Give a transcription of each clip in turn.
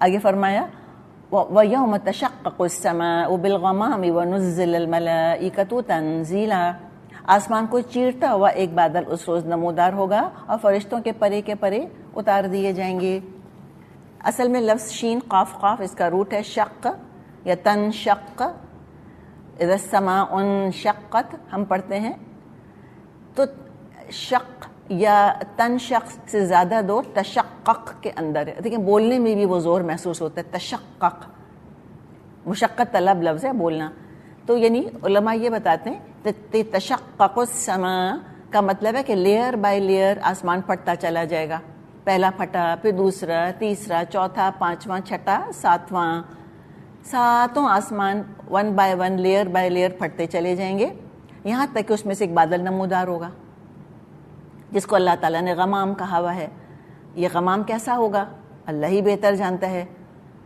آگے فرمایا وَيَوْمَ تَشَقَّقُ السَّمَاءُ بِالْغَمَامِ وَنُزِّلَ الْمَلَائِكَةُ تَنزِيلًا، آسمان کو چیرتا ہوا ایک بادل اس روز نمودار ہوگا اور فرشتوں کے پرے کے پرے اتار دیے جائیں گے۔ اصل میں لفظ شین قاف قاف اس کا روٹ ہے شق یا تنشق، اذا السماء انشقت ہم پڑھتے ہیں، تو شق یا تنشق سے زیادہ دور تشقق کے اندر ہے، لیکن بولنے میں بھی وہ زور محسوس ہوتا ہے، تشقق مشقت طلب لفظ ہے بولنا۔ تو یعنی علماء یہ بتاتے ہیں تشقق السماء کا مطلب ہے کہ لیئر بائی لیئر آسمان پھٹتا چلا جائے گا، پہلا پھٹا، پھر دوسرا، تیسرا، چوتھا، پانچواں، چھٹا، ساتواں، ساتوں آسمان one by one layer by layer پھٹتے چلے جائیں گے، یہاں تک کہ اس میں سے ایک بادل نمودار ہوگا جس کو اللہ تعالیٰ نے غمام کہا ہوا ہے۔ یہ غمام کیسا ہوگا اللہ ہی بہتر جانتا ہے،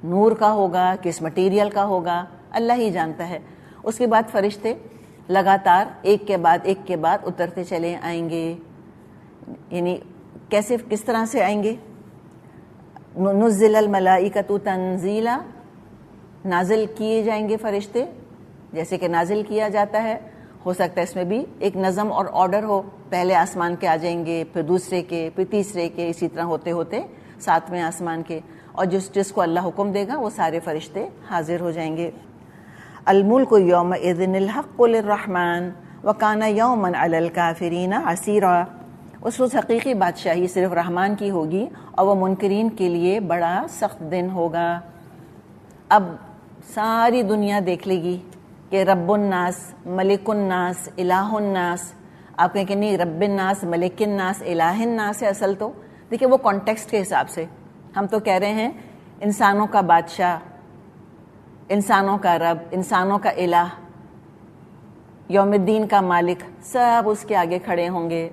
نور کا ہوگا، کس مٹیریل کا ہوگا اللہ ہی جانتا ہے۔ اس کے بعد فرشتے لگاتار ایک کے بعد ایک کے بعد اترتے چلے آئیں گے، یعنی کیسے کس طرح سے آئیں گے؟ نزل الملائکۃ تنزیلا، نازل کیے جائیں گے فرشتے جیسے کہ نازل کیا جاتا ہے۔ ہو سکتا ہے اس میں بھی ایک نظم اور آرڈر ہو، پہلے آسمان کے آ جائیں گے، پھر دوسرے کے، پھر تیسرے کے، اسی طرح ہوتے ہوتے ساتویں آسمان کے، اور جس کو اللہ حکم دے گا وہ سارے فرشتے حاضر ہو جائیں گے۔ الملک یومئذ الحق للرحمن وکان یوما علی الکافرین عسیرا، اس روز حقیقی بادشاہی صرف رحمان کی ہوگی اور وہ منکرین کے لیے بڑا سخت دن ہوگا۔ اب ساری دنیا دیکھ لے گی کہ رب الناس، ملک الناس، الہ الناس، آپ کہیں کہ نہیں رب الناس، ملک الناس، الہ الناس ہے اصل تو، دیکھیں وہ کانٹیکسٹ کے حساب سے ہم تو کہہ رہے ہیں انسانوں کا بادشاہ، انسانوں کا رب، انسانوں کا الہ، یوم الدین کا مالک، سب اس کے آگے کھڑے ہوں گے۔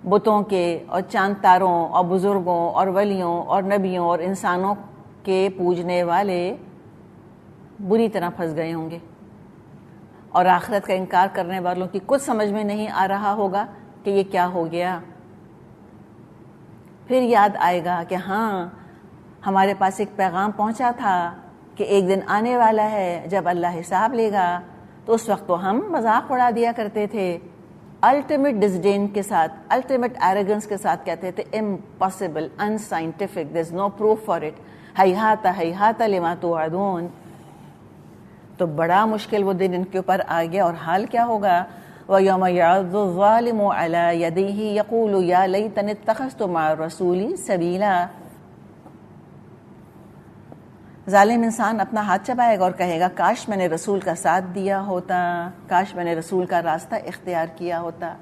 بتوں کے اور چاند تاروں اور بزرگوں اور ولیوں اور نبیوں اور انسانوں کے پوجنے والے بری طرح پھنس گئے ہوں گے، اور آخرت کا انکار کرنے والوں کی کچھ سمجھ میں نہیں آ رہا ہوگا کہ یہ کیا ہو گیا۔ پھر یاد آئے گا کہ ہاں ہمارے پاس ایک پیغام پہنچا تھا کہ ایک دن آنے والا ہے جب اللہ حساب لے گا، تو اس وقت تو ہم مذاق اڑا دیا کرتے تھے، الٹیمیٹ ڈسڈین کے ساتھ، الٹیمیٹ ایروگنس کے ساتھ کہتے تھے impossible, unscientific, there is no proof for it, ہیہات ہیہات لما توعدون۔ تو بڑا مشکل وہ دن ان کے اوپر آ گیا، اور حال کیا ہوگا؟ وَيَوْمَ يَعَضُّ الظَّالِمُ عَلَى يَدَيْهِ يَقُولُ يَا لَيْتَنِي اتَّخَذْتُ مَعَ الرَّسُولِ سَبِيلًا، ظالم انسان اپنا ہاتھ چبائے گا اور کہے گا کاش میں نے رسول کا ساتھ دیا ہوتا، کاش میں نے رسول کا راستہ اختیار کیا ہوتا،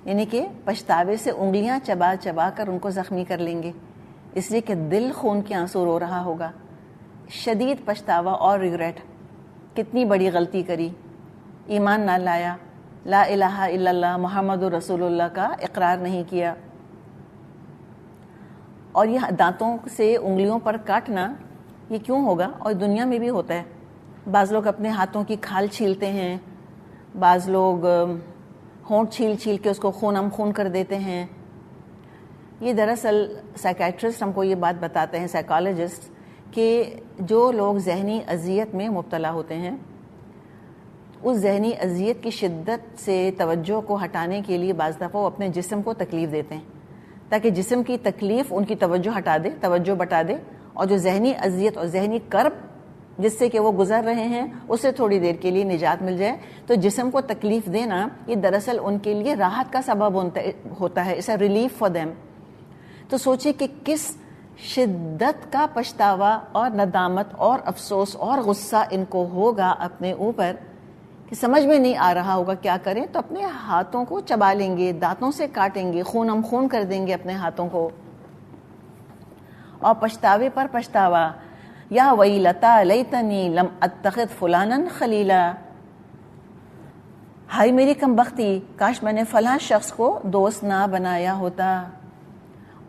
یعنی کہ پچھتاوے سے انگلیاں چبا چبا کر ان کو زخمی کر لیں گے، اس لیے کہ دل خون کے آنسو رو رہا ہوگا، شدید پچھتاوا اور ریگریٹ، کتنی بڑی غلطی کری، ایمان نہ لایا، لا الہ الا اللہ محمد رسول اللہ کا اقرار نہیں کیا۔ اور یہ دانتوں سے انگلیوں پر کاٹنا یہ کیوں ہوگا؟ اور دنیا میں بھی ہوتا ہے، بعض لوگ اپنے ہاتھوں کی کھال چھیلتے ہیں، بعض لوگ ہونٹ چھیل چھیل کے اس کو خونم خون کر دیتے ہیں۔ یہ دراصل سائیکیٹرسٹ ہم کو یہ بات بتاتے ہیں، سائیکالوجسٹ، کہ جو لوگ ذہنی اذیت میں مبتلا ہوتے ہیں، اس ذہنی اذیت کی شدت سے توجہ کو ہٹانے کے لیے بعض دفعہ وہ اپنے جسم کو تکلیف دیتے ہیں تاکہ جسم کی تکلیف ان کی توجہ ہٹا دے، توجہ بٹا دے، اور جو ذہنی اذیت اور ذہنی کرب جس سے کہ وہ گزر رہے ہیں اس سے تھوڑی دیر کے لیے نجات مل جائے۔ تو جسم کو تکلیف دینا یہ دراصل ان کے لیے راحت کا سبب ہوتا ہے، اسے ریلیف فار دیم۔ تو سوچے کہ کس شدت کا پچھتاوا اور ندامت اور افسوس اور غصہ ان کو ہوگا اپنے اوپر کہ سمجھ میں نہیں آ رہا ہوگا کیا کریں، تو اپنے ہاتھوں کو چبا لیں گے، دانتوں سے کاٹیں گے، خونم خون کر دیں گے اپنے ہاتھوں کو، اور پچھتاوے پر پچھتاوا، یا ویلتا لیتنی لم اتخذ فلانا خلیلا، ہائی میری کم بختی، کاش میں نے فلاں شخص کو دوست نہ بنایا ہوتا۔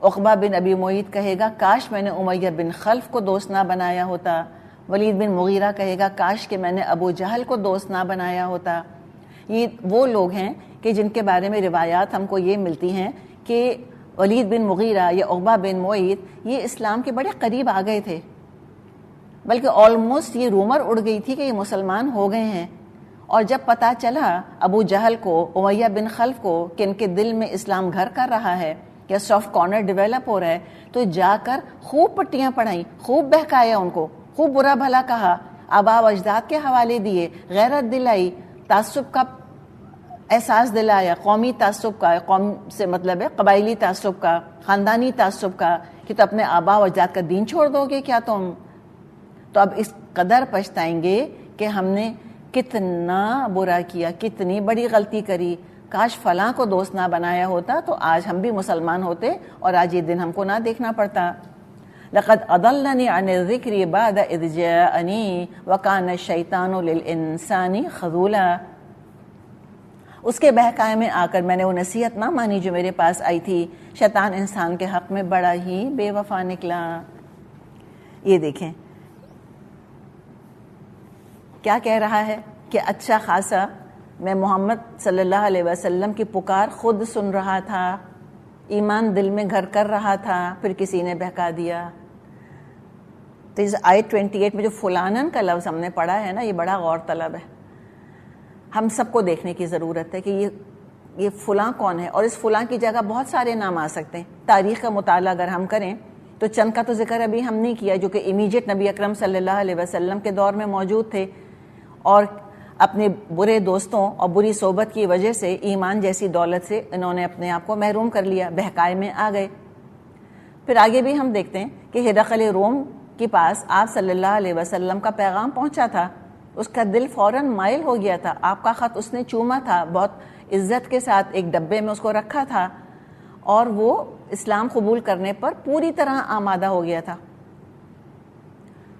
عقبہ بن ابی معیط کہے گا کاش میں نے امیہ بن خلف کو دوست نہ بنایا ہوتا۔ ولید بن مغیرہ کہے گا کاش کہ میں نے ابو جہل کو دوست نہ بنایا ہوتا۔ یہ وہ لوگ ہیں کہ جن کے بارے میں روایات ہم کو یہ ملتی ہیں کہ ولید بن مغیرہ یا عقبہ بن معیط یہ اسلام کے بڑے قریب آ گئے تھے، بلکہ آلموسٹ یہ رومر اڑ گئی تھی کہ یہ مسلمان ہو گئے ہیں. اور جب پتہ چلا ابو جہل کو، امیہ بن خلف کو کہ ان کے دل میں اسلام گھر کر رہا ہے یا سافٹ کارنر ڈیولپ ہو رہا ہے، تو جا کر خوب پٹیاں پڑھائیں، خوب بہکایا ان کو، خوب برا بھلا کہا، آبا و اجداد کے حوالے دیے، غیرت دلائی، تعصب کا احساس دلایا، قومی تعصب کا، قوم سے مطلب ہے قبائلی تعصب کا، خاندانی تعصب کا، کہ تو اپنے آبا و اجداد کا دین چھوڑ دو گے کیا تم؟ تو اب اس قدر پچھتائیں گے کہ ہم نے کتنا برا کیا، کتنی بڑی غلطی کری، کاش فلاں کو دوست نہ بنایا ہوتا تو آج ہم بھی مسلمان ہوتے اور آج یہ دن ہم کو نہ دیکھنا پڑتا. لقد اضلنی عن الذکر بعد اذ جاءنی وکان الشیطان للانسان خذولا. اس کے بہکائے میں آ کر میں نے وہ نصیحت نہ مانی جو میرے پاس آئی تھی، شیطان انسان کے حق میں بڑا ہی بے وفا نکلا. یہ دیکھیں کیا کہہ رہا ہے کہ اچھا خاصا میں محمد صلی اللہ علیہ وسلم کی پکار خود سن رہا تھا، ایمان دل میں گھر کر رہا تھا، پھر کسی نے بہکا دیا. تو اس آیت 28 میں جو فلانن کا لفظ ہم نے پڑھا ہے نا، یہ بڑا غور طلب ہے. ہم سب کو دیکھنے کی ضرورت ہے کہ یہ فلاں کون ہے، اور اس فلاں کی جگہ بہت سارے نام آ سکتے ہیں. تاریخ کا مطالعہ اگر ہم کریں تو چند کا تو ذکر ابھی ہم نے کیا جو کہ امیجیٹ نبی اکرم صلی اللہ علیہ وسلم کے دور میں موجود تھے، اور اپنے برے دوستوں اور بری صحبت کی وجہ سے ایمان جیسی دولت سے انہوں نے اپنے آپ کو محروم کر لیا، بہکائے میں آ گئے. پھر آگے بھی ہم دیکھتے ہیں کہ ہرقل روم کے پاس آپ صلی اللہ علیہ وسلم کا پیغام پہنچا تھا، اس کا دل فوراً مائل ہو گیا تھا، آپ کا خط اس نے چوما تھا، بہت عزت کے ساتھ ایک ڈبے میں اس کو رکھا تھا، اور وہ اسلام قبول کرنے پر پوری طرح آمادہ ہو گیا تھا.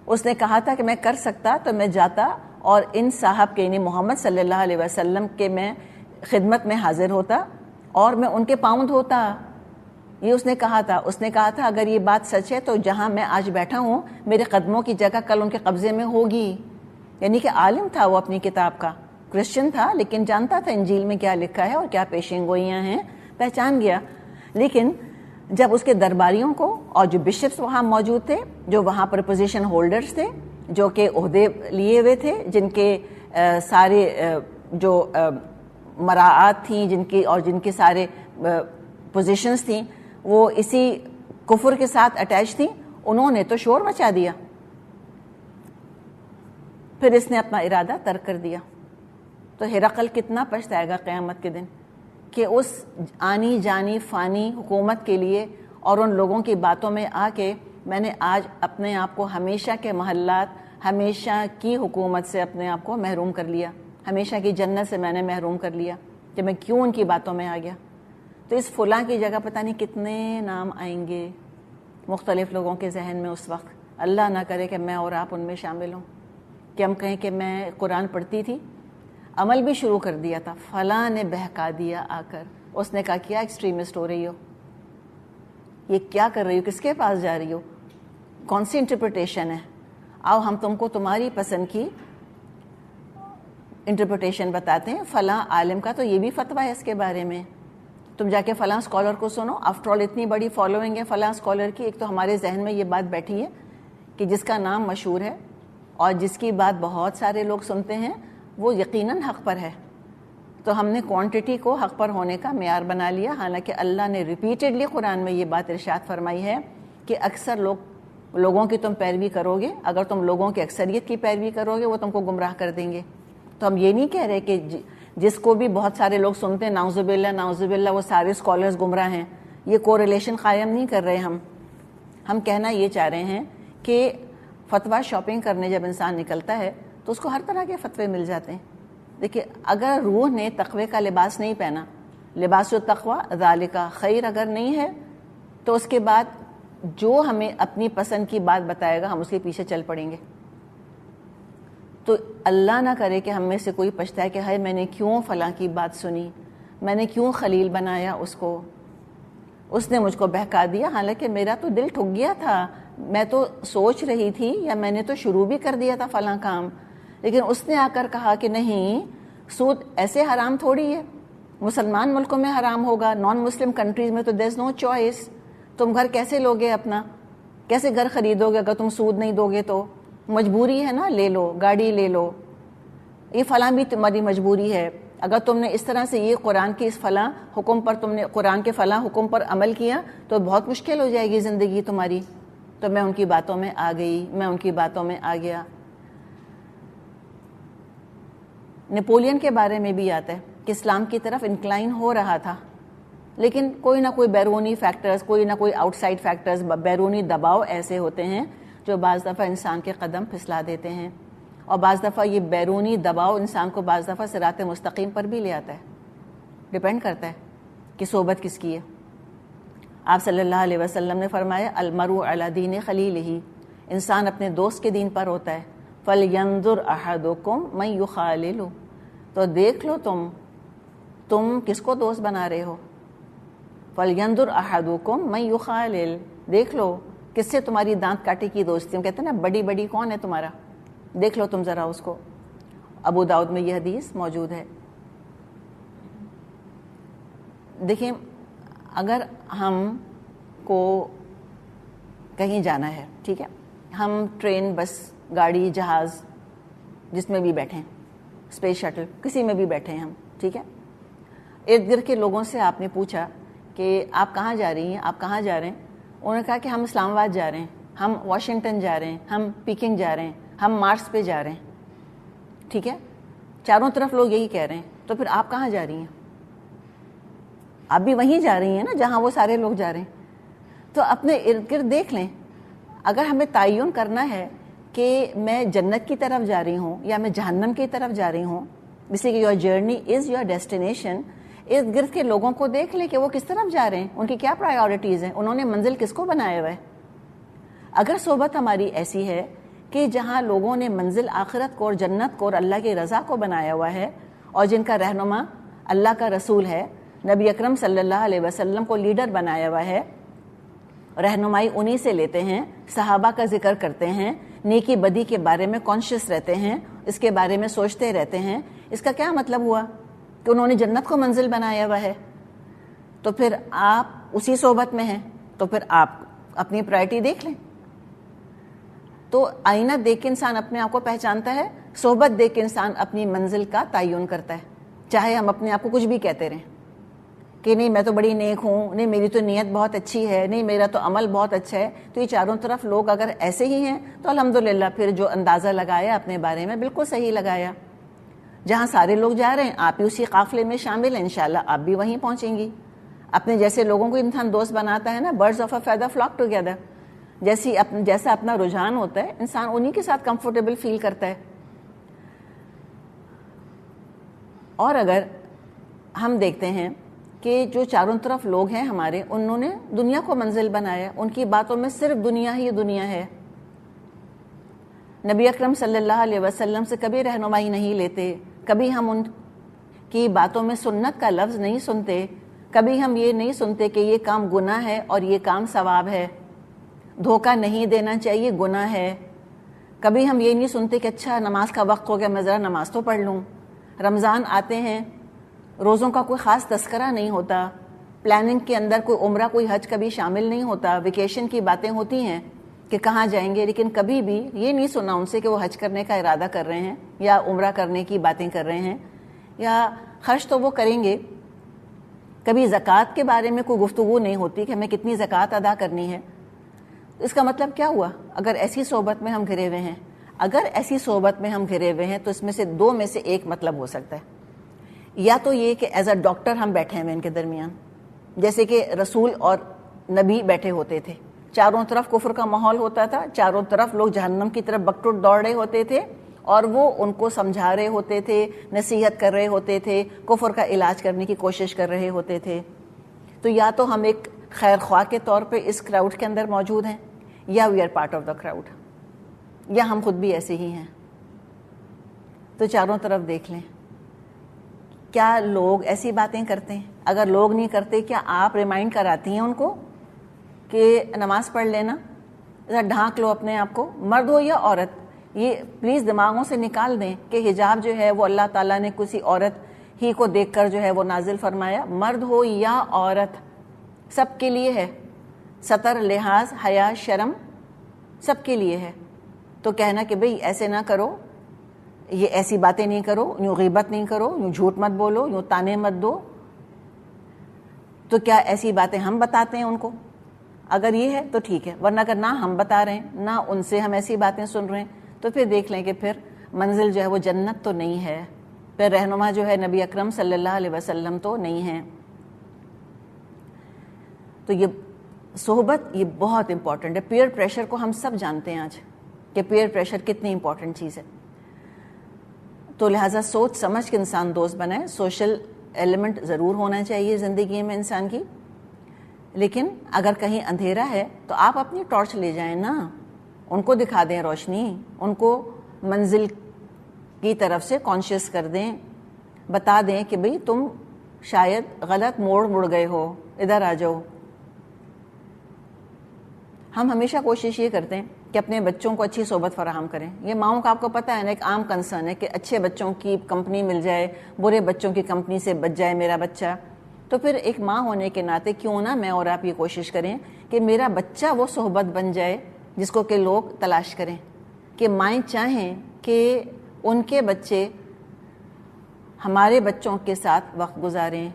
اس نے کہا تھا کہ میں کر سکتا تو میں جاتا اور ان صاحب کے یعنی محمد صلی اللہ علیہ وسلم کے میں خدمت میں حاضر ہوتا اور میں ان کے پاؤں دھوتا. یہ اس نے کہا تھا. اس نے کہا تھا اگر یہ بات سچ ہے تو جہاں میں آج بیٹھا ہوں میرے قدموں کی جگہ کل ان کے قبضے میں ہوگی. یعنی کہ عالم تھا وہ اپنی کتاب کا، کرسچن تھا لیکن جانتا تھا انجیل میں کیا لکھا ہے اور کیا پیشین گوئیاں ہیں، پہچان گیا. لیکن جب اس کے درباریوں کو اور جو بشپس وہاں موجود تھے، جو وہاں پر پوزیشن ہولڈرز تھے، جو کہ عہدے لیے ہوئے تھے، جن کے سارے جو مراعات تھیں جن کے سارے پوزیشنز تھیں وہ اسی کفر کے ساتھ اٹیچ تھیں، انہوں نے تو شور مچا دیا. پھر اس نے اپنا ارادہ ترک کر دیا. تو ہرقل کتنا پچھتائے گا قیامت کے دن کہ اس آنی جانی فانی حکومت کے لیے اور ان لوگوں کی باتوں میں آ کے میں نے آج اپنے آپ کو ہمیشہ کے محلات، ہمیشہ کی حکومت سے اپنے آپ کو محروم کر لیا، ہمیشہ کی جنت سے میں نے محروم کر لیا کہ میں کیوں ان کی باتوں میں آ گیا. تو اس فلاں کی جگہ پتہ نہیں کتنے نام آئیں گے مختلف لوگوں کے ذہن میں اس وقت. اللہ نہ کرے کہ میں اور آپ ان میں شامل ہوں، کہ ہم کہیں کہ میں قرآن پڑھتی تھی، عمل بھی شروع کر دیا تھا، فلاں نے بہکا دیا آ کر، اس نے کہا کیا ایکسٹریمسٹ ہو رہی ہو، یہ کیا کر رہی ہو، کس کے پاس جا رہی ہو، کون سی انٹرپریٹیشن ہے، آؤ ہم تم کو تمہاری پسند کی انٹرپریٹیشن بتاتے ہیں. فلاں عالم کا تو یہ بھی فتویٰ ہے اس کے بارے میں، تم جا کے فلاں اسکالر کو سنو. آفٹر آل اتنی بڑی فالوئنگ ہے فلاں اسکالر کی. ایک تو ہمارے ذہن میں یہ بات بیٹھی ہے کہ جس کا نام مشہور ہے اور جس کی بات بہت سارے لوگ سنتے ہیں وہ یقیناً حق پر ہے. تو ہم نے کوانٹٹی کو حق پر ہونے کا معیار بنا لیا، حالانکہ اللہ نے ریپیٹڈلی قرآن میں یہ بات ارشاد فرمائی ہے کہ اکثر لوگوں کی تم پیروی کرو گے، اگر تم لوگوں کی اکثریت کی پیروی کرو گے وہ تم کو گمراہ کر دیں گے. تو ہم یہ نہیں کہہ رہے کہ جس کو بھی بہت سارے لوگ سنتے ہیں نعوذ باللہ وہ سارے اسکالرز گمراہ ہیں، یہ کوریلیشن قائم نہیں کر رہے. ہم کہنا یہ چاہ رہے ہیں کہ فتویٰ شاپنگ کرنے جب انسان نکلتا ہے تو اس کو ہر طرح کے فتوے مل جاتے ہیں. دیکھیے اگر روح نے تقوی کا لباس نہیں پہنا، لباس التقوی ذالک خیر اگر نہیں ہے، تو اس کے بعد جو ہمیں اپنی پسند کی بات بتائے گا ہم اس کے پیچھے چل پڑیں گے. تو اللہ نہ کرے کہ ہم میں سے کوئی پچھتائے کہ ہائے میں نے کیوں فلاں کی بات سنی، میں نے کیوں خلیل بنایا اس کو، اس نے مجھ کو بہکا دیا، حالانکہ میرا تو دل ٹھک گیا تھا، میں تو سوچ رہی تھی یا میں نے تو شروع بھی کر دیا تھا فلاں کام. لیکن اس نے آ کر کہا کہ نہیں، سود ایسے حرام تھوڑی ہے، مسلمان ملکوں میں حرام ہوگا، نان مسلم کنٹریز میں تو دیر از نو چوائس. تم گھر کیسے لوگے اپنا، کیسے گھر خریدو گے اگر تم سود نہیں دو گے تو مجبوری ہے نا، لے لو گاڑی لے لو، یہ فلاں بھی تمہاری مجبوری ہے، اگر تم نے اس طرح سے یہ قرآن کے اس فلاں حکم پر، تم نے قرآن کے فلاں حکم پر عمل کیا تو بہت مشکل ہو جائے گی زندگی تمہاری. تو میں ان کی باتوں میں آ گئی، میں ان کی باتوں میں آ گیا. نپولین کے بارے میں بھی آتا ہے کہ اسلام کی طرف انکلائن ہو رہا تھا، لیکن کوئی نہ کوئی بیرونی فیکٹرز، کوئی نہ کوئی آؤٹ سائڈ فیکٹرز، بیرونی دباؤ ایسے ہوتے ہیں جو بعض دفعہ انسان کے قدم پھسلا دیتے ہیں، اور بعض دفعہ یہ بیرونی دباؤ انسان کو بعض دفعہ صراط مستقیم پر بھی لے آتا ہے. ڈپینڈ کرتا ہے کہ صحبت کس کی ہے. آپ صلی اللہ علیہ وسلم نے فرمایا المرء علی دین خلیلہ، انسان اپنے دوست کے دین پر ہوتا ہے. فلینظر احدکم من یخالل، تو دیکھ لو تم کس کو دوست بنا رہے ہو. فلینظر احدکم من یخالل، دیکھ لو کس سے تمہاری دانت کاٹے کی دوستی. ہم کہتے ہیں نا بڑی کون ہے تمہارا، دیکھ لو تم ذرا اس کو. ابو داؤد میں یہ حدیث موجود ہے. دیکھیں، اگر ہم کو کہیں جانا ہے، ٹھیک ہے، ہم ٹرین، بس، گاڑی، جہاز، جس میں بھی بیٹھیں، اسپیس شٹل، کسی میں بھی بیٹھے ہیں ہم، ٹھیک ہے، ارد گرد کے لوگوں سے آپ نے پوچھا کہ آپ کہاں جا رہی ہیں، آپ کہاں جا رہے ہیں. انہوں نے کہا کہ ہم اسلام آباد جا رہے ہیں، ہم واشنگٹن جا رہے ہیں، ہم پیکنگ جا رہے ہیں، ہم مارس پہ جا رہے ہیں. ٹھیک ہے، چاروں طرف لوگ یہی کہہ رہے ہیں. تو پھر آپ کہاں جا رہی ہیں؟ آپ بھی وہیں جا رہی ہیں نا جہاں وہ سارے لوگ جا رہے ہیں. تو اپنے ارد گرد دیکھ لیں. اگر ہمیں تعین کرنا ہے کہ میں جنت کی طرف جا رہی ہوں یا میں جہنم کی طرف جا رہی ہوں، جیسے کہ your journey is your destination, ارد گرد کے لوگوں کو دیکھ لیں کہ وہ کس طرف جا رہے ہیں، ان کی کیا پرائیورٹیز ہیں، انہوں نے منزل کس کو بنایا ہوا ہے. اگر صحبت ہماری ایسی ہے کہ جہاں لوگوں نے منزل آخرت کو اور جنت کو اور اللہ کی رضا کو بنایا ہوا ہے، اور جن کا رہنما اللہ کا رسول ہے، نبی اکرم صلی اللہ علیہ وسلم کو لیڈر بنایا ہوا ہے، رہنمائی انہی سے لیتے ہیں، صحابہ کا ذکر کرتے ہیں، نیکی بدی کے بارے میں کانشیس رہتے ہیں، اس کے بارے میں سوچتے رہتے ہیں، اس کا کیا مطلب ہوا کہ انہوں نے جنت کو منزل بنایا ہوا ہے. تو پھر آپ اسی صحبت میں ہیں، تو پھر آپ اپنی پرائرٹی دیکھ لیں. تو آئینہ دیکھ کے انسان اپنے آپ کو پہچانتا ہے، صحبت دیکھ کے انسان اپنی منزل کا تعین کرتا ہے. چاہے ہم اپنے آپ کو کچھ بھی کہتے رہیں کہ نہیں میں تو بڑی نیک ہوں، نہیں میری تو نیت بہت اچھی ہے، نہیں میرا تو عمل بہت اچھا ہے، تو یہ چاروں طرف لوگ اگر ایسے ہی ہیں تو الحمدللہ پھر جو اندازہ لگایا اپنے بارے میں بالکل صحیح لگایا. جہاں سارے لوگ جا رہے ہیں آپ بھی اسی قافلے میں شامل ہیں، انشاءاللہ آپ بھی وہیں پہنچیں گی. اپنے جیسے لوگوں کو انسان دوست بناتا ہے نا، birds of a feather flock together. جیسا اپنا رجحان ہوتا ہے انسان انہی کے ساتھ کمفرٹیبل فیل کرتا ہے. اور اگر ہم دیکھتے ہیں کہ جو چاروں طرف لوگ ہیں ہمارے، انہوں نے دنیا کو منزل بنایا، ان کی باتوں میں صرف دنیا ہی دنیا ہے. نبی اکرم صلی اللہ علیہ وسلم سے کبھی رہنمائی نہیں لیتے، کبھی ہم ان کی باتوں میں سنت کا لفظ نہیں سنتے، کبھی ہم یہ نہیں سنتے کہ یہ کام گناہ ہے اور یہ کام ثواب ہے، دھوکہ نہیں دینا چاہیے، گناہ ہے. کبھی ہم یہ نہیں سنتے کہ اچھا نماز کا وقت ہو گیا میں ذرا نماز تو پڑھ لوں. رمضان آتے ہیں، روزوں کا کوئی خاص تذکرہ نہیں ہوتا، پلاننگ کے اندر کوئی عمرہ کوئی حج کبھی شامل نہیں ہوتا، ویکیشن کی باتیں ہوتی ہیں کہ کہاں جائیں گے، لیکن کبھی بھی یہ نہیں سنا ان سے کہ وہ حج کرنے کا ارادہ کر رہے ہیں یا عمرہ کرنے کی باتیں کر رہے ہیں، یا خرچ تو وہ کریں گے. کبھی زکوٰۃ کے بارے میں کوئی گفتگو نہیں ہوتی کہ ہمیں کتنی زکوٰۃ ادا کرنی ہے. اس کا مطلب کیا ہوا؟ اگر ایسی صحبت میں ہم گھرے ہوئے ہیں، اگر ایسی صحبت میں ہم گھرے ہوئے ہیں تو اس میں سے دو میں سے ایک مطلب ہو سکتا ہے. یا تو یہ کہ ایز اے ڈاکٹر ہم بیٹھے ہوئے ان کے درمیان، جیسے کہ رسول اور نبی بیٹھے ہوتے تھے، چاروں طرف کفر کا ماحول ہوتا تھا، چاروں طرف لوگ جہنم کی طرف بکٹوٹ دوڑ رہے ہوتے تھے، اور وہ ان کو سمجھا رہے ہوتے تھے، نصیحت کر رہے ہوتے تھے، کفر کا علاج کرنے کی کوشش کر رہے ہوتے تھے. تو یا تو ہم ایک خیر خواہ کے طور پہ اس کراؤڈ کے اندر موجود ہیں، یا we are part of the crowd, یا ہم خود بھی ایسے ہی ہیں. تو چاروں طرف دیکھ لیں کیا لوگ ایسی باتیں کرتے ہیں. اگر لوگ نہیں کرتے کیا آپ ریمائنڈ کراتی ہیں ان کو کہ نماز پڑھ لینا، ذرا ڈھانک لو اپنے آپ کو، مرد ہو یا عورت. یہ پلیز دماغوں سے نکال دیں کہ حجاب جو ہے وہ اللہ تعالیٰ نے کسی عورت ہی کو دیکھ کر جو ہے وہ نازل فرمایا. مرد ہو یا عورت سب کے لیے ہے. ستر، لحاظ، حیا، شرم سب کے لیے ہے. تو کہنا کہ بھئی ایسے نہ کرو، یہ ایسی باتیں نہیں کرو، یوں غیبت نہیں کرو، یوں جھوٹ مت بولو، یوں تانے مت دو، تو کیا ایسی باتیں ہم بتاتے ہیں ان کو؟ اگر یہ ہے تو ٹھیک ہے، ورنہ اگر نہ ہم بتا رہے ہیں نہ ان سے ہم ایسی باتیں سن رہے ہیں تو پھر دیکھ لیں کہ پھر منزل جو ہے وہ جنت تو نہیں ہے، پھر رہنما جو ہے نبی اکرم صلی اللہ علیہ وسلم تو نہیں ہے۔ تو یہ صحبت یہ بہت امپورٹنٹ ہے۔ پیئر پریشر کو ہم سب جانتے ہیں آج کہ پیئر پریشر کتنی امپورٹنٹ چیز ہے، تو لہٰذا سوچ سمجھ کے انسان دوست بنائے۔ سوشل ایلیمنٹ ضرور ہونا چاہیے زندگی میں انسان کی، لیکن اگر کہیں اندھیرا ہے تو آپ اپنی ٹارچ لے جائیں نا، ان کو دکھا دیں روشنی، ان کو منزل کی طرف سے کانشیس کر دیں، بتا دیں کہ بھئی تم شاید غلط مڑ گئے ہو، ادھر آ جاؤ۔ ہم ہمیشہ کوشش یہ کرتے ہیں کہ اپنے بچوں کو اچھی صحبت فراہم کریں۔ یہ ماؤں کا آپ کو پتہ ہے نا، ایک عام کنسرن ہے کہ اچھے بچوں کی کمپنی مل جائے، برے بچوں کی کمپنی سے بچ جائے میرا بچہ۔ تو پھر ایک ماں ہونے کے ناطے کیوں نہ میں اور آپ یہ کوشش کریں کہ میرا بچہ وہ صحبت بن جائے جس کو کہ لوگ تلاش کریں، کہ مائیں چاہیں کہ ان کے بچے ہمارے بچوں کے ساتھ وقت گزاریں،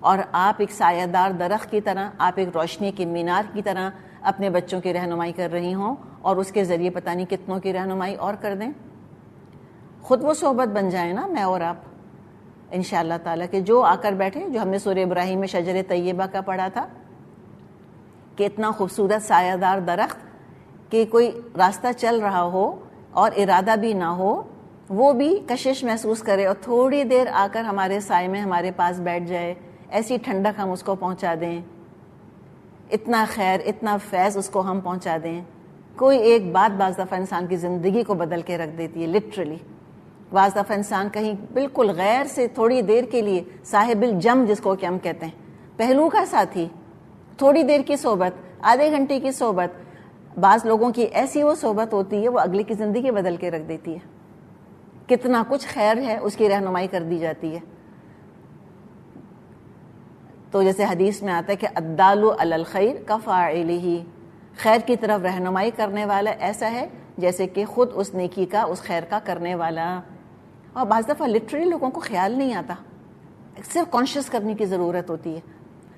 اور آپ ایک سایہ دار درخت کی طرح، آپ ایک روشنی کے مینار کی طرح اپنے بچوں کی رہنمائی کر رہی ہوں، اور اس کے ذریعے پتہ نہیں کتنوں کی رہنمائی اور کر دیں۔ خود وہ صحبت بن جائیں نا میں اور آپ انشاءاللہ تعالیٰ، کہ جو آ کر بیٹھے، جو ہم نے سورہ ابراہیم میں شجر طیبہ کا پڑھا تھا کہ اتنا خوبصورت سایہ دار درخت کہ کوئی راستہ چل رہا ہو اور ارادہ بھی نہ ہو، وہ بھی کشش محسوس کرے اور تھوڑی دیر آ کر ہمارے سائے میں ہمارے پاس بیٹھ جائے، ایسی ٹھنڈک ہم اس کو پہنچا دیں، اتنا خیر اتنا فیض اس کو ہم پہنچا دیں۔ کوئی ایک بات بعض دفعہ انسان کی زندگی کو بدل کے رکھ دیتی ہے، لٹرلی۔ بعض دفعہ انسان کہیں بالکل غیر سے تھوڑی دیر کے لیے، صاحب الجم جس کو کہ ہم کہتے ہیں، پہلو کا ساتھی، تھوڑی دیر کی صحبت، آدھے گھنٹے کی صحبت، بعض لوگوں کی ایسی وہ صحبت ہوتی ہے وہ اگلے کی زندگی بدل کے رکھ دیتی ہے، کتنا کچھ خیر ہے اس کی رہنمائی کر دی جاتی ہے۔ تو جیسے حدیث میں آتا ہے کہ الدال علی الخیر کفاعلہ، خیر کی طرف رہنمائی کرنے والا ایسا ہے جیسے کہ خود اس نیکی کا، اس خیر کا کرنے والا۔ اور بعض دفعہ لٹرلی لوگوں کو خیال نہیں آتا، صرف کانشیس کرنے کی ضرورت ہوتی ہے۔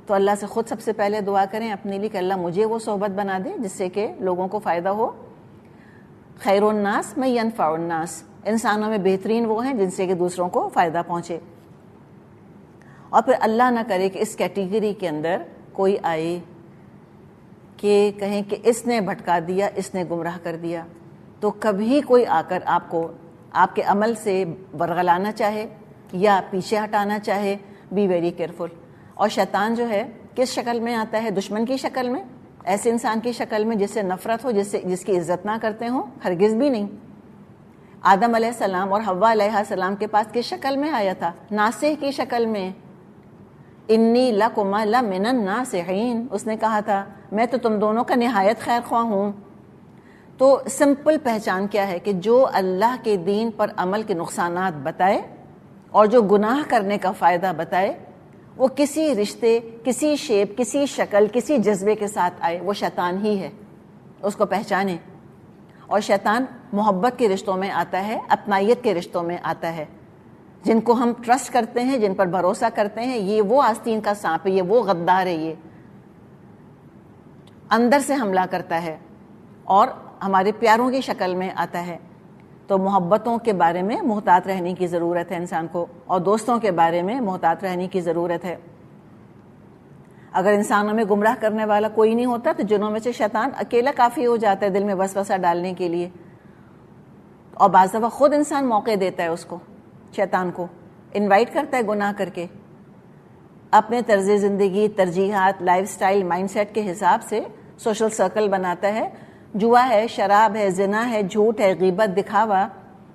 تو اللہ سے خود سب سے پہلے دعا کریں اپنے لیے کہ اللہ مجھے وہ صحبت بنا دے جس سے کہ لوگوں کو فائدہ ہو۔ خیر الناس من ینفع الناس، انسانوں میں بہترین وہ ہیں جن سے کہ دوسروں کو فائدہ پہنچے۔ اور پھر اللہ نہ کرے کہ اس کیٹیگری کے اندر کوئی آئے کہ کہیں کہ اس نے بھٹکا دیا، اس نے گمراہ کر دیا، تو کبھی کوئی آ کر آپ کو آپ کے عمل سے ورغلانا چاہے یا پیچھے ہٹانا چاہے، بی ویری کیئرفل۔ اور شیطان جو ہے کس شکل میں آتا ہے؟ دشمن کی شکل میں، ایسے انسان کی شکل میں جس سے نفرت ہو، جس کی عزت نہ کرتے ہوں، ہرگز بھی نہیں۔ آدم علیہ السلام اور حوا علیہ السلام کے پاس کس شکل میں آیا تھا؟ ناصح کی شکل میں، انی لکما لمن الناصحین، اس نے کہا تھا میں تو تم دونوں کا نہایت خیر خواہ ہوں۔ تو سمپل پہچان کیا ہے کہ جو اللہ کے دین پر عمل کے نقصانات بتائے اور جو گناہ کرنے کا فائدہ بتائے، وہ کسی رشتے، کسی شیپ، کسی شکل، کسی جذبے کے ساتھ آئے، وہ شیطان ہی ہے، اس کو پہچانیں۔ اور شیطان محبت کے رشتوں میں آتا ہے، اپنائیت کے رشتوں میں آتا ہے، جن کو ہم ٹرسٹ کرتے ہیں، جن پر بھروسہ کرتے ہیں، یہ وہ آستین کا سانپ ہے، یہ وہ غدار ہے، یہ اندر سے حملہ کرتا ہے اور ہمارے پیاروں کی شکل میں آتا ہے۔ تو محبتوں کے بارے میں محتاط رہنے کی ضرورت ہے انسان کو، اور دوستوں کے بارے میں محتاط رہنے کی ضرورت ہے۔ اگر انسانوں میں گمراہ کرنے والا کوئی نہیں ہوتا تو جنوں میں سے شیطان اکیلا کافی ہو جاتا ہے دل میں وسوسہ ڈالنے کے لیے، اور بعض دفعہ خود انسان موقع دیتا ہے اس کو، شیطان کو انوائٹ کرتا ہے گناہ کر کے، اپنے طرز زندگی، ترجیحات، لائف سٹائل، مائنڈ سیٹ کے حساب سے سوشل سرکل بناتا ہے، جوا ہے، شراب ہے، زنا ہے، جھوٹ ہے، غیبت، دکھاوا،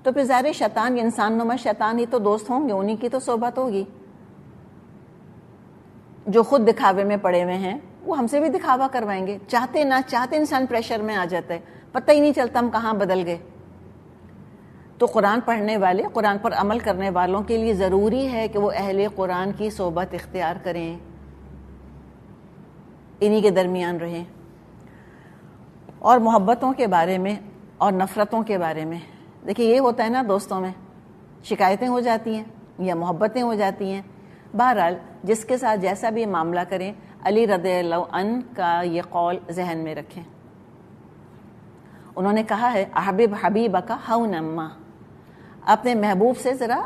تو پھر ظاہر شیطان، یہ انسان نما شیطان ہی تو دوست ہوں گے، انہی کی تو صحبت ہوگی۔ جو خود دکھاوے میں پڑے ہوئے ہیں وہ ہم سے بھی دکھاوا کروائیں گے، چاہتے نہ چاہتے انسان پریشر میں آ جاتا ہے، پتہ ہی نہیں چلتا ہم کہاں بدل گئے۔ تو قرآن پڑھنے والے، قرآن پر عمل کرنے والوں کے لیے ضروری ہے کہ وہ اہل قرآن کی صحبت اختیار کریں، انہی کے درمیان رہیں۔ اور محبتوں کے بارے میں اور نفرتوں کے بارے میں. دیکھیے یہ ہوتا ہے نا دوستوں میں، شکایتیں ہو جاتی ہیں یا محبتیں ہو جاتی ہیں. بہرحال جس کے ساتھ جیسا بھی معاملہ کریں، علی رضی اللہ عنہ کا یہ قول ذہن میں رکھیں. انہوں نے کہا ہے احبب حبیبک ہونما، اپنے محبوب سے ذرا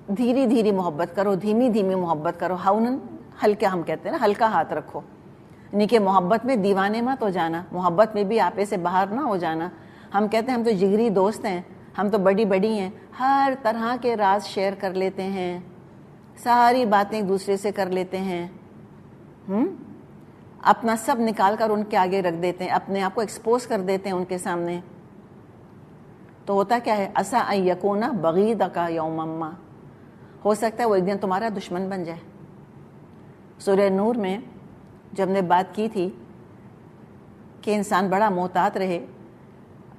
دھیری دھیری محبت کرو، دھیمی دھیمی محبت کرو. ہونن ہلکا، ہم کہتے ہیں نا ہلکا ہاتھ رکھو، یعنی کہ محبت میں دیوانے مت ہو جانا، محبت میں بھی آپے سے باہر نہ ہو جانا. ہم کہتے ہیں ہم تو جگری دوست ہیں، ہم تو بڑی بڑی ہیں، ہر طرح کے راز شیئر کر لیتے ہیں، ساری باتیں ایک دوسرے سے کر لیتے ہیں، اپنا سب نکال کر ان کے آگے رکھ دیتے ہیں، اپنے آپ کو ایکسپوز کر دیتے ہیں ان کے سامنے. تو ہوتا کیا ہے، عسیٰ ان یکون بغیضک یوما ما، ہو سکتا ہے وہ ایک دن تمہارا دشمن بن جائے. سورہ نور میں جب نے بات کی تھی کہ انسان بڑا محتاط رہے،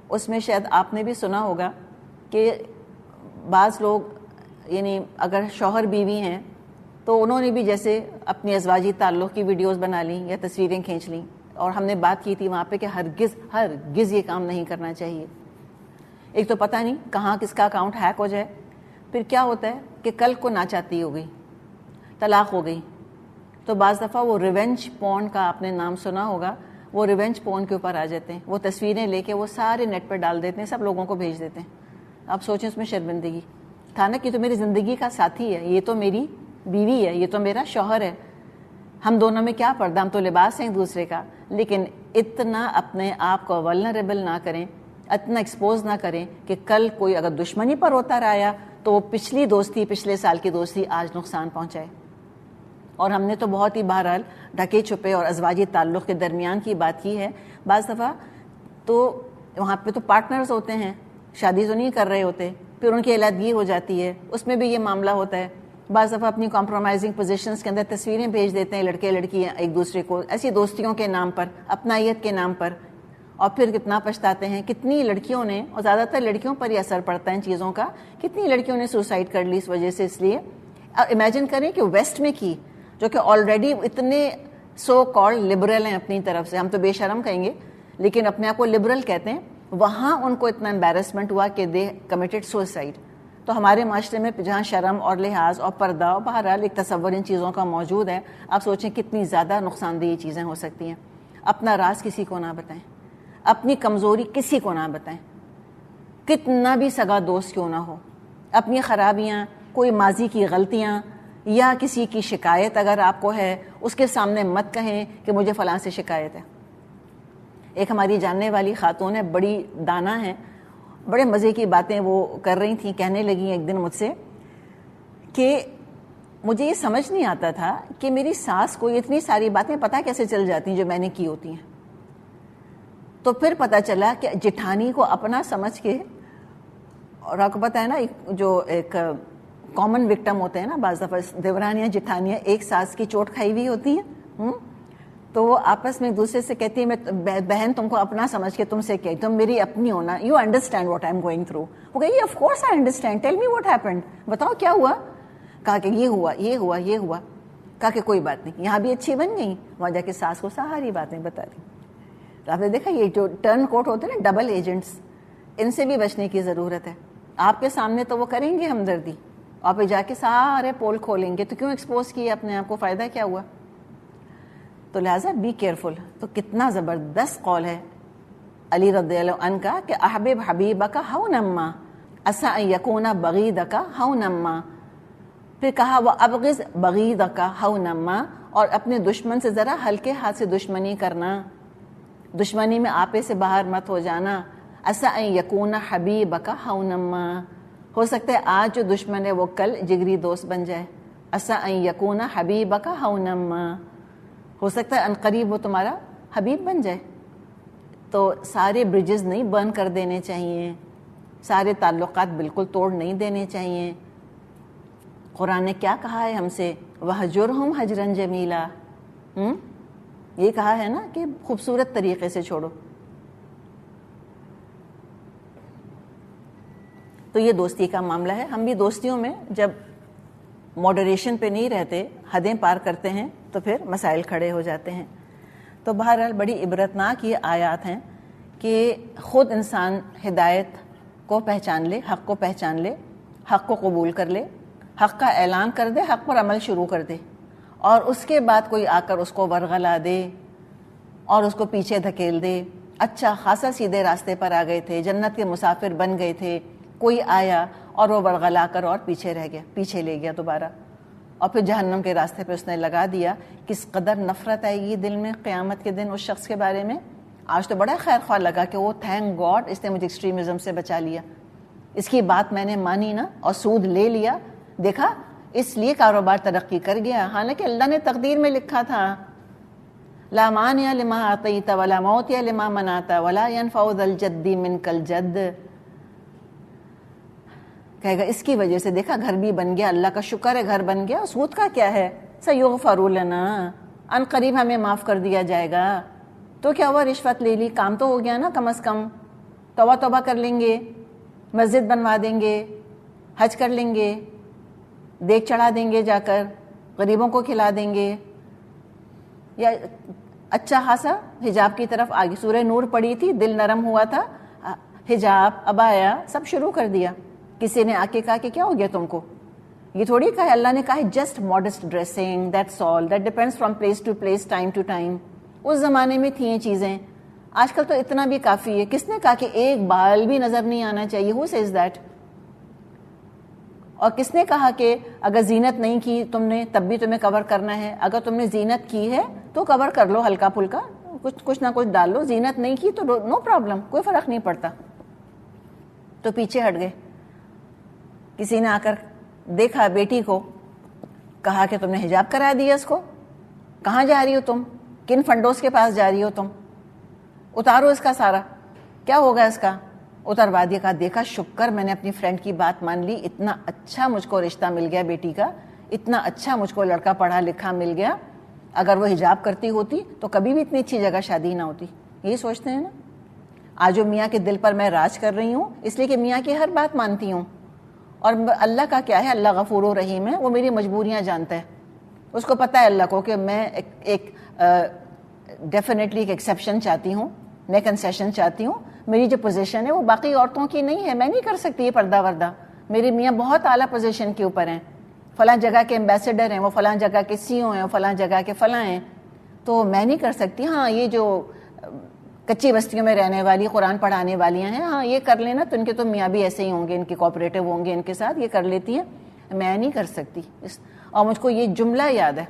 اس میں شاید آپ نے بھی سنا ہوگا کہ بعض لوگ یعنی اگر شوہر بیوی ہیں تو انہوں نے بھی جیسے اپنی ازواجی تعلق کی ویڈیوز بنا لیں یا تصویریں کھینچ لیں، اور ہم نے بات کی تھی وہاں پہ کہ ہرگز یہ کام نہیں کرنا چاہیے. ایک تو پتہ نہیں کہاں کس کا اکاؤنٹ ہیک ہو جائے، پھر کیا ہوتا ہے کہ کل کو ناچاتی ہو گئی، طلاق ہو گئی، تو بعض دفعہ وہ ریونج پورن کا آپ نے نام سنا ہوگا، وہ ریونج پورن کے اوپر آ جاتے ہیں، وہ تصویریں لے کے وہ سارے نیٹ پہ ڈال دیتے ہیں، سب لوگوں کو بھیج دیتے ہیں. آپ سوچیں اس میں شرمندگی تھا نا کہ تو میری زندگی کا ساتھی ہے، یہ تو میری بیوی ہے، یہ تو میرا شوہر ہے، ہم دونوں میں کیا پردہ، ہم تو لباس ہیں ایک دوسرے کا. لیکن اتنا اپنے آپ کو ولنریبل نہ کریں، اتنا ایکسپوز نہ کریں کہ کل کوئی اگر دشمنی پر ہوتا رہا تو وہ پچھلی دوستی، پچھلے سال کی دوستی آج نقصان پہنچائے. اور ہم نے تو بہت ہی بہرحال ڈھکے چھپے اور ازواجی تعلق کے درمیان کی بات کی ہے. بعض دفعہ تو وہاں پہ تو پارٹنرز ہوتے ہیں، شادی تو نہیں کر رہے ہوتے، پھر ان کی علیحدگی ہو جاتی ہے، اس میں بھی یہ معاملہ ہوتا ہے. بعض دفعہ اپنی کمپرومائزنگ پوزیشنز کے اندر تصویریں بھیج دیتے ہیں لڑکے لڑکیاں ایک دوسرے کو، ایسی دوستیوں کے نام پر، اپنائیت کے نام پر، اور پھر کتنا پچھتاتے ہیں. کتنی لڑکیوں نے، اور زیادہ تر لڑکیوں پر ہی اثر پڑتا ہے ان چیزوں کا، کتنی لڑکیوں نے سوسائڈ کر لی اس وجہ سے. اس لیے امیجن کریں کہ ویسٹ میں کی، جو کہ آلریڈی اتنے سو کالڈ لبرل ہیں اپنی طرف سے، ہم تو بے شرم کہیں گے لیکن اپنے آپ کو لبرل کہتے ہیں، وہاں ان کو اتنا امبیرسمنٹ ہوا کہ دے کمیٹڈ سوسائڈ. تو ہمارے معاشرے میں جہاں شرم اور لحاظ اور پردہ اور بہرحال ایک تصور ان چیزوں کا موجود ہے، آپ سوچیں کتنی زیادہ نقصان دہ چیزیں ہو سکتی ہیں. اپنا راز کسی کو نہ بتائیں، اپنی کمزوری کسی کو نہ بتائیں، کتنا بھی سگا دوست کیوں نہ ہو. اپنی خرابیاں، کوئی ماضی کی غلطیاں یا کسی کی شکایت اگر آپ کو ہے، اس کے سامنے مت کہیں کہ مجھے فلاں سے شکایت ہے. ایک ہماری جاننے والی خاتون ہے، بڑی دانا ہیں، بڑے مزے کی باتیں وہ کر رہی تھیں، کہنے لگی ایک دن مجھ سے کہ مجھے یہ سمجھ نہیں آتا تھا کہ میری ساس کو اتنی ساری باتیں پتہ کیسے چل جاتی ہیں جو میں نے کی ہوتی ہیں. تو پھر پتہ چلا کہ جٹھانی کو اپنا سمجھ کے، اور آپ کو پتہ ہے نا جو ایک کامن وکٹم ہوتے ہیں نا، بعض دفعہ دیورانیاں جٹھانیاں ایک ساس کی چوٹ کھائی ہوئی ہوتی ہیں، تو وہ آپس میں ایک دوسرے سے کہتی ہے میں بہن تم کو اپنا سمجھ کے تم سے کہ تم میری اپنی ہونا، you understand what I am going through. وہ کہی of course I understand, tell me what happened, بتاؤ کیا ہوا. کہا کہ یہ ہوا یہ ہوا یہ ہوا. کہا کہ کوئی بات نہیں، یہاں بھی اچھی بن گئی، وہاں جا کے ساس کو ساری باتیں بتا دی. تو آپ نے دیکھا یہ جو ٹرن کوٹ ہوتے ہیں نا، ڈبل ایجنٹس، ان سے بھی بچنے کی ضرورت ہے. آپ کے سامنے تو وہ کریں گے ہمدردی، اور پہ جا کے سارے پول کھولیں گے، تو کیوں ایکسپوز کیے اپنے آپ کو، فائدہ کیا ہوا. تو لہٰذا بی کیئرفل. تو کتنا زبردست قول ہے علی رضی اللہ عنہ کا کہ احبب حبیبک ہونما عسیٰ ان یکون بغیضک ہونما. پھر کہا وابغض بغیضک ہونما، اور اپنے دشمن سے ذرا ہلکے ہاتھ سے دشمنی کرنا، دشمنی میں آپے سے باہر مت ہو جانا. عسیٰ ان یکون حبیبک ہونما، ہو سکتا ہے آج جو دشمن ہے وہ کل جگری دوست بن جائے. عسیٰ ان یکون حبیبک ہونما، ہو سکتا ہے عنقریب وہ تمہارا حبیب بن جائے. تو سارے برجز نہیں برن کر دینے چاہیے، سارے تعلقات بالکل توڑ نہیں دینے چاہیے. قرآن نے کیا کہا ہے ہم سے، وَہْجُرْهُمْ هَجْرًا جَمِيلًا، یہ کہا ہے نا کہ خوبصورت طریقے سے چھوڑو. تو یہ دوستی کا معاملہ ہے. ہم بھی دوستیوں میں جب ماڈریشن پہ نہیں رہتے، حدیں پار کرتے ہیں، تو پھر مسائل کھڑے ہو جاتے ہیں. تو بہرحال بڑی عبرتناک یہ آیات ہیں کہ خود انسان ہدایت کو پہچان لے، حق کو پہچان لے، حق کو قبول کر لے، حق کا اعلان کر دے، حق پر عمل شروع کر دے، اور اس کے بعد کوئی آ کر اس کو ورغلا دے اور اس کو پیچھے دھکیل دے۔ اچھا خاصا سیدھے راستے پر آ گئے تھے، جنت کے مسافر بن گئے تھے، کوئی آیا اور وہ ورغلا کر اور پیچھے رہ گیا، پیچھے لے گیا دوبارہ، اور پھر جہنم کے راستے پہ اس نے لگا دیا۔ کس قدر نفرت آئے گی دل میں قیامت کے دن اس شخص کے بارے میں۔ آج تو بڑا خیر خواہ لگا کہ وہ تھینک گاڈ اس نے مجھے ایکسٹریمزم سے بچا لیا، اس کی بات میں نے مانی نا اور سود لے لیا، دیکھا اس لیے کاروبار ترقی کر گیا، حالانکہ اللہ نے تقدیر میں لکھا تھا لا مانع لما اعطیت ولا معطی لما منعت ولا ينفع ذا الجد منک الجد۔ کہے گا اس کی وجہ سے دیکھا گھر بھی بن گیا، اللہ کا شکر ہے گھر بن گیا، سود کا کیا ہے، سیغفر لنا، ان قریب ہمیں معاف کر دیا جائے گا۔ تو کیا ہوا، رشوت لے لی، کام تو ہو گیا نا، کم از کم توبہ کر لیں گے، مسجد بنوا دیں گے، حج کر لیں گے، دیگ چڑھا دیں گے، جا کر غریبوں کو کھلا دیں گے، یا اچھا خاصا حجاب کی طرف آگے، سورہ نور پڑھی تھی، دل نرم ہوا تھا، حجاب عبایا سب شروع کر دیا۔ کسی نے آ کے کہا کہ کیا ہو گیا تم کو، یہ تھوڑی کہا ہے، اللہ نے کہا ہے just modest dressing, that's all, that depends from place to place, time to time. اس زمانے میں تھیں یہ چیزیں، آج کل تو اتنا بھی کافی ہے۔ کس نے کہا کہ ایک بال بھی نظر نہیں آنا چاہیے، ہو سیز دیٹ؟ اور کس نے کہا کہ اگر زینت نہیں کی تم نے تب بھی تمہیں کور کرنا ہے؟ اگر تم نے زینت کی ہے تو کور کر لو، ہلکا پھلکا کچھ نہ کچھ ڈال لو، زینت نہیں کی تو نو پرابلم، کوئی فرق نہیں پڑتا۔ تو پیچھے ہٹ گئے۔ کسی نے آ کر دیکھا بیٹی کو، کہا کہ تم نے حجاب کرا دیا اس کو، کہاں جا رہی ہو تم، کن فنڈوز کے پاس جا رہی ہو تم، اتارو اس کا سارا، کیا ہوگا اس کا؟ اتروا دیا۔ کہا دیکھا شکر میں نے اپنی فرینڈ کی بات مان لی، اتنا اچھا مجھ کو رشتہ مل گیا بیٹی کا، اتنا اچھا مجھ کو لڑکا پڑھا لکھا مل گیا، اگر وہ حجاب کرتی ہوتی تو کبھی بھی اتنی اچھی جگہ شادی نہ ہوتی۔ یہی سوچتے ہیں نا۔ آج جو میاں کے دل پر میں راج کر رہی ہوں اس لیے کہ میاں کی ہر بات مانتی ہوں، اور اللہ کا کیا ہے، اللہ غفور و رحیم ہے، وہ میری مجبوریاں جانتا ہے، اس کو پتہ ہے اللہ کو کہ میں ایک ڈیفینیٹلی ایک ایکسیپشن چاہتی ہوں، میں کنسیشن چاہتی ہوں، میری جو پوزیشن ہے وہ باقی عورتوں کی نہیں ہے، میں نہیں کر سکتی یہ پردہ وردہ، میرے میاں بہت اعلیٰ پوزیشن کے اوپر ہیں، فلاں جگہ کے ایمبیسڈر ہیں، وہ فلاں جگہ کے سی او ہیں، وہ فلاں جگہ کے فلاں ہیں، تو میں نہیں کر سکتی۔ ہاں یہ جو کچی بستیوں میں رہنے والی قرآن پڑھانے والیاں ہیں، ہاں یہ کر لینا، تو ان کے تو میاں بھی ایسے ہی ہوں گے، ان کے کوآپریٹو ہوں گے ان کے ساتھ، یہ کر لیتی ہیں، میں نہیں کر سکتی۔ اور مجھ کو یہ جملہ یاد ہے،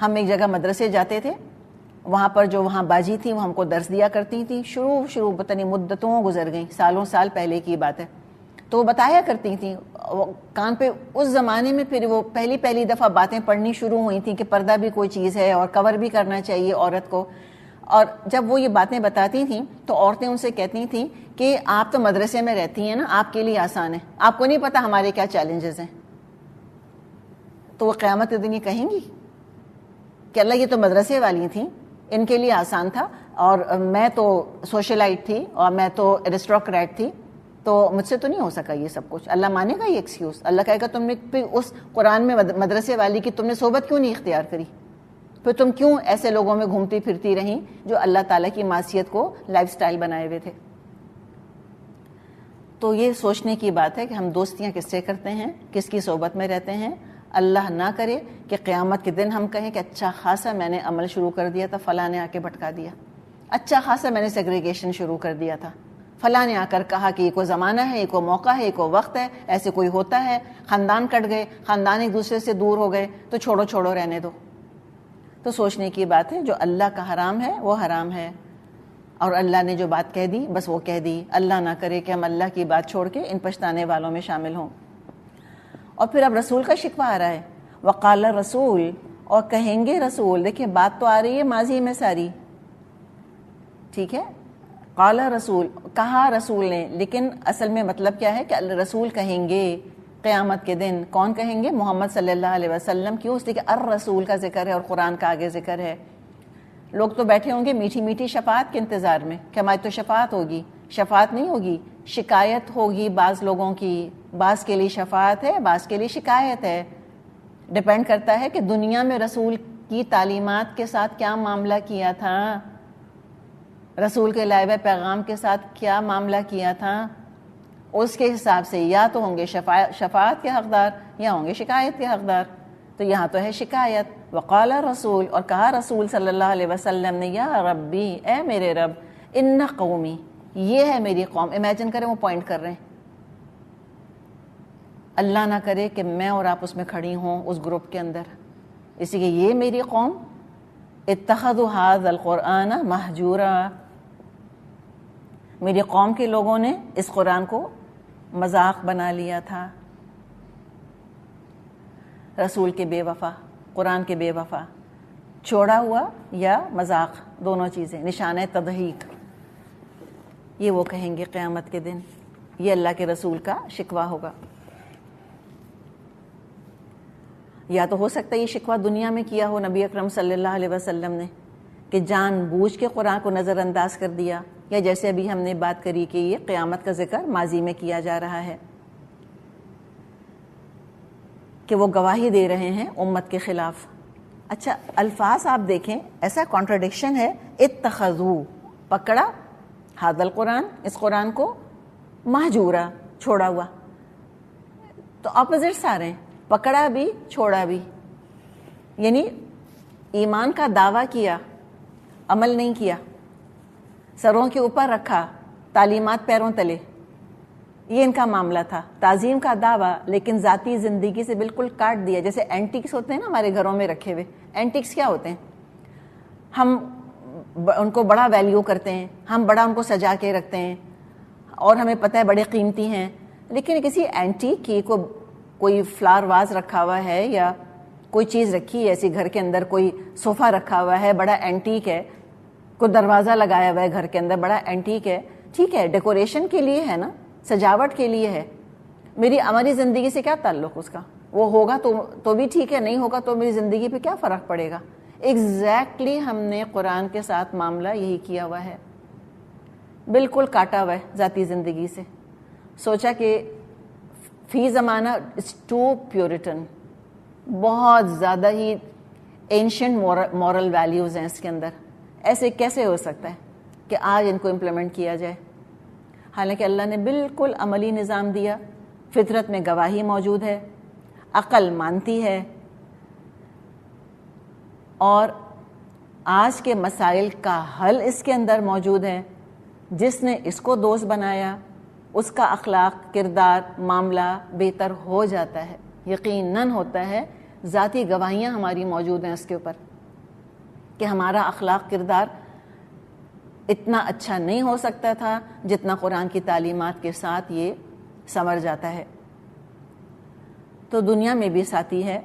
ہم ایک جگہ مدرسے جاتے تھے، وہاں پر جو وہاں باجی تھی وہ ہم کو درس دیا کرتی تھی، شروع پتہ نہیں مدتوں گزر گئیں، سالوں سال پہلے کی بات ہے، تو وہ بتایا کرتی تھیں کان پہ۔ اس زمانے میں پھر وہ پہلی دفعہ باتیں پڑھنی شروع ہوئی تھیں کہ پردہ بھی کوئی چیز ہے اور کور بھی کرنا چاہیے عورت کو، اور جب وہ یہ باتیں بتاتی تھیں تو عورتیں ان سے کہتی تھیں کہ آپ تو مدرسے میں رہتی ہیں نا، آپ کے لیے آسان ہے، آپ کو نہیں پتا ہمارے کیا چیلنجز ہیں۔ تو وہ قیامت کے دن یہ کہیں گی کہ اللہ یہ تو مدرسے والی تھیں، ان کے لیے آسان تھا، اور میں تو سوشلائٹ تھی اور میں تو ایرسٹوکریٹ تھی، تو مجھ سے تو نہیں ہو سکا یہ سب کچھ۔ اللہ مانے گا یہ ایکسکیوز؟ اللہ کہے گا تم نے اس قرآن میں مدرسے والی کی تم نے صحبت کیوں نہیں اختیار کری؟ پھر تم کیوں ایسے لوگوں میں گھومتی پھرتی رہیں جو اللہ تعالیٰ کی معصیت کو لائف سٹائل بنائے ہوئے تھے؟ تو یہ سوچنے کی بات ہے کہ ہم دوستیاں کس سے کرتے ہیں، کس کی صحبت میں رہتے ہیں۔ اللہ نہ کرے کہ قیامت کے دن ہم کہیں کہ اچھا خاصا میں نے عمل شروع کر دیا تھا، فلاں نے آ کے بھٹکا دیا، اچھا خاصا میں نے سیگریگیشن شروع کر دیا تھا، فلاں نے آ کر کہا کہ یہ کوئی زمانہ ہے، یہ کوئی موقع ہے، یہ کوئی وقت ہے، ایسے کوئی ہوتا ہے، خاندان کٹ گئے، خاندان ایک دوسرے سے دور ہو گئے، تو چھوڑو رہنے دو۔ تو سوچنے کی بات ہے، جو اللہ کا حرام ہے وہ حرام ہے، اور اللہ نے جو بات کہہ دی بس وہ کہہ دی۔ اللہ نہ کرے کہ ہم اللہ کی بات چھوڑ کے ان پچھتانے والوں میں شامل ہوں۔ اور پھر اب رسول کا شکوہ آ رہا ہے، وقال رسول، اور کہیں گے رسول۔ دیکھیں بات تو آ رہی ہے ماضی میں ساری، ٹھیک ہے، قال رسول، کہا رسول نے، لیکن اصل میں مطلب کیا ہے کہ رسول کہیں گے قیامت کے دن۔ کون کہیں گے؟ محمد صلی اللہ علیہ وسلم۔ کیوں؟ اس لیے کہ الرسول کا ذکر ہے اور قرآن کا آگے ذکر ہے۔ لوگ تو بیٹھے ہوں گے میٹھی میٹھی شفاعت کے انتظار میں کہ ہماری تو شفاعت ہوگی، شفاعت نہیں ہوگی، شکایت ہوگی بعض لوگوں کی، بعض کے لیے شفاعت ہے، بعض کے لیے شکایت ہے، ڈپینڈ کرتا ہے کہ دنیا میں رسول کی تعلیمات کے ساتھ کیا معاملہ کیا تھا۔ رسول کے لائبہ پیغام کے ساتھ کیا معاملہ کیا تھا، اس کے حساب سے یا تو ہوں گے شفاعت کے حقدار یا ہوں گے شکایت کے حقدار. تو یہاں تو ہے شکایت. وقال رسول، اور کہا رسول صلی اللہ علیہ وسلم نے، یا ربی، اے میرے رب، ان قومی، یہ ہے میری قوم. امیجن کریں وہ پوائنٹ کر رہے ہیں. اللہ نہ کرے کہ میں اور آپ اس میں کھڑی ہوں اس گروپ کے اندر. اسی لیے یہ میری قوم اتخذوا ھذا القرآن مہجورا، میری قوم کے لوگوں نے اس قرآن کو مذاق بنا لیا تھا. رسول کے بے وفا، قرآن کے بے وفا، چھوڑا ہوا یا مذاق، دونوں چیزیں، نشانہ تضحیک. یہ وہ کہیں گے قیامت کے دن. یہ اللہ کے رسول کا شکوہ ہوگا. یا تو ہو سکتا ہے یہ شکوہ دنیا میں کیا ہو نبی اکرم صلی اللہ علیہ وسلم نے، کہ جان بوجھ کے قرآن کو نظر انداز کر دیا، یا جیسے ابھی ہم نے بات کری کہ یہ قیامت کا ذکر ماضی میں کیا جا رہا ہے کہ وہ گواہی دے رہے ہیں امت کے خلاف. اچھا الفاظ آپ دیکھیں، ایسا کانٹرڈکشن ہے. اتخذو، پکڑا، ھذا القرآن، اس قرآن کو، مہجورا، چھوڑا ہوا. تو اپوزٹس آ رہے ہیں، پکڑا بھی چھوڑا بھی. یعنی ایمان کا دعویٰ کیا، عمل نہیں کیا، سروں کے اوپر رکھا، تعلیمات پیروں تلے. یہ ان کا معاملہ تھا. تعظیم کا دعویٰ لیکن ذاتی زندگی سے بالکل کاٹ دیا. جیسے اینٹیکس ہوتے ہیں نا ہمارے گھروں میں رکھے ہوئے. اینٹیکس کیا ہوتے ہیں؟ ہم ان کو بڑا ویلیو کرتے ہیں، ہم بڑا ان کو سجا کے رکھتے ہیں اور ہمیں پتہ ہے بڑے قیمتی ہیں. لیکن کسی اینٹیک کی کوئی فلاور واز رکھا ہوا ہے یا کوئی چیز رکھی ہے ایسی گھر کے اندر، کوئی صوفہ رکھا ہوا ہے بڑا اینٹیک ہے، کوئی دروازہ لگایا ہوا ہے گھر کے اندر بڑا اینٹیک ہے، ٹھیک ہے ڈیکوریشن کے لیے ہے نا، سجاوٹ کے لیے ہے. میری ہماری زندگی سے کیا تعلق اس کا؟ وہ ہوگا تو بھی ٹھیک ہے، نہیں ہوگا تو میری زندگی پہ کیا فرق پڑے گا؟ ایگزیکٹلی ہم نے قرآن کے ساتھ معاملہ یہی کیا ہوا ہے، بالکل کاٹا ہوا ہے ذاتی زندگی سے. سوچا کہ فی زمانہ اٹس ٹو پیورٹن، بہت زیادہ ہی اینشنٹ مورل ویلیوز ہیں اس کے اندر. ایسے کیسے ہو سکتا ہے کہ آج ان کو امپلیمنٹ کیا جائے؟ حالانکہ اللہ نے بالکل عملی نظام دیا. فطرت میں گواہی موجود ہے، عقل مانتی ہے، اور آج کے مسائل کا حل اس کے اندر موجود ہے. جس نے اس کو دوست بنایا اس کا اخلاق، کردار، معاملہ بہتر ہو جاتا ہے، یقیناً ہوتا ہے. ذاتی گواہیاں ہماری موجود ہیں اس کے اوپر کہ ہمارا اخلاق، کردار اتنا اچھا نہیں ہو سکتا تھا جتنا قرآن کی تعلیمات کے ساتھ یہ سنور جاتا ہے. تو دنیا میں بھی ساتھی ہے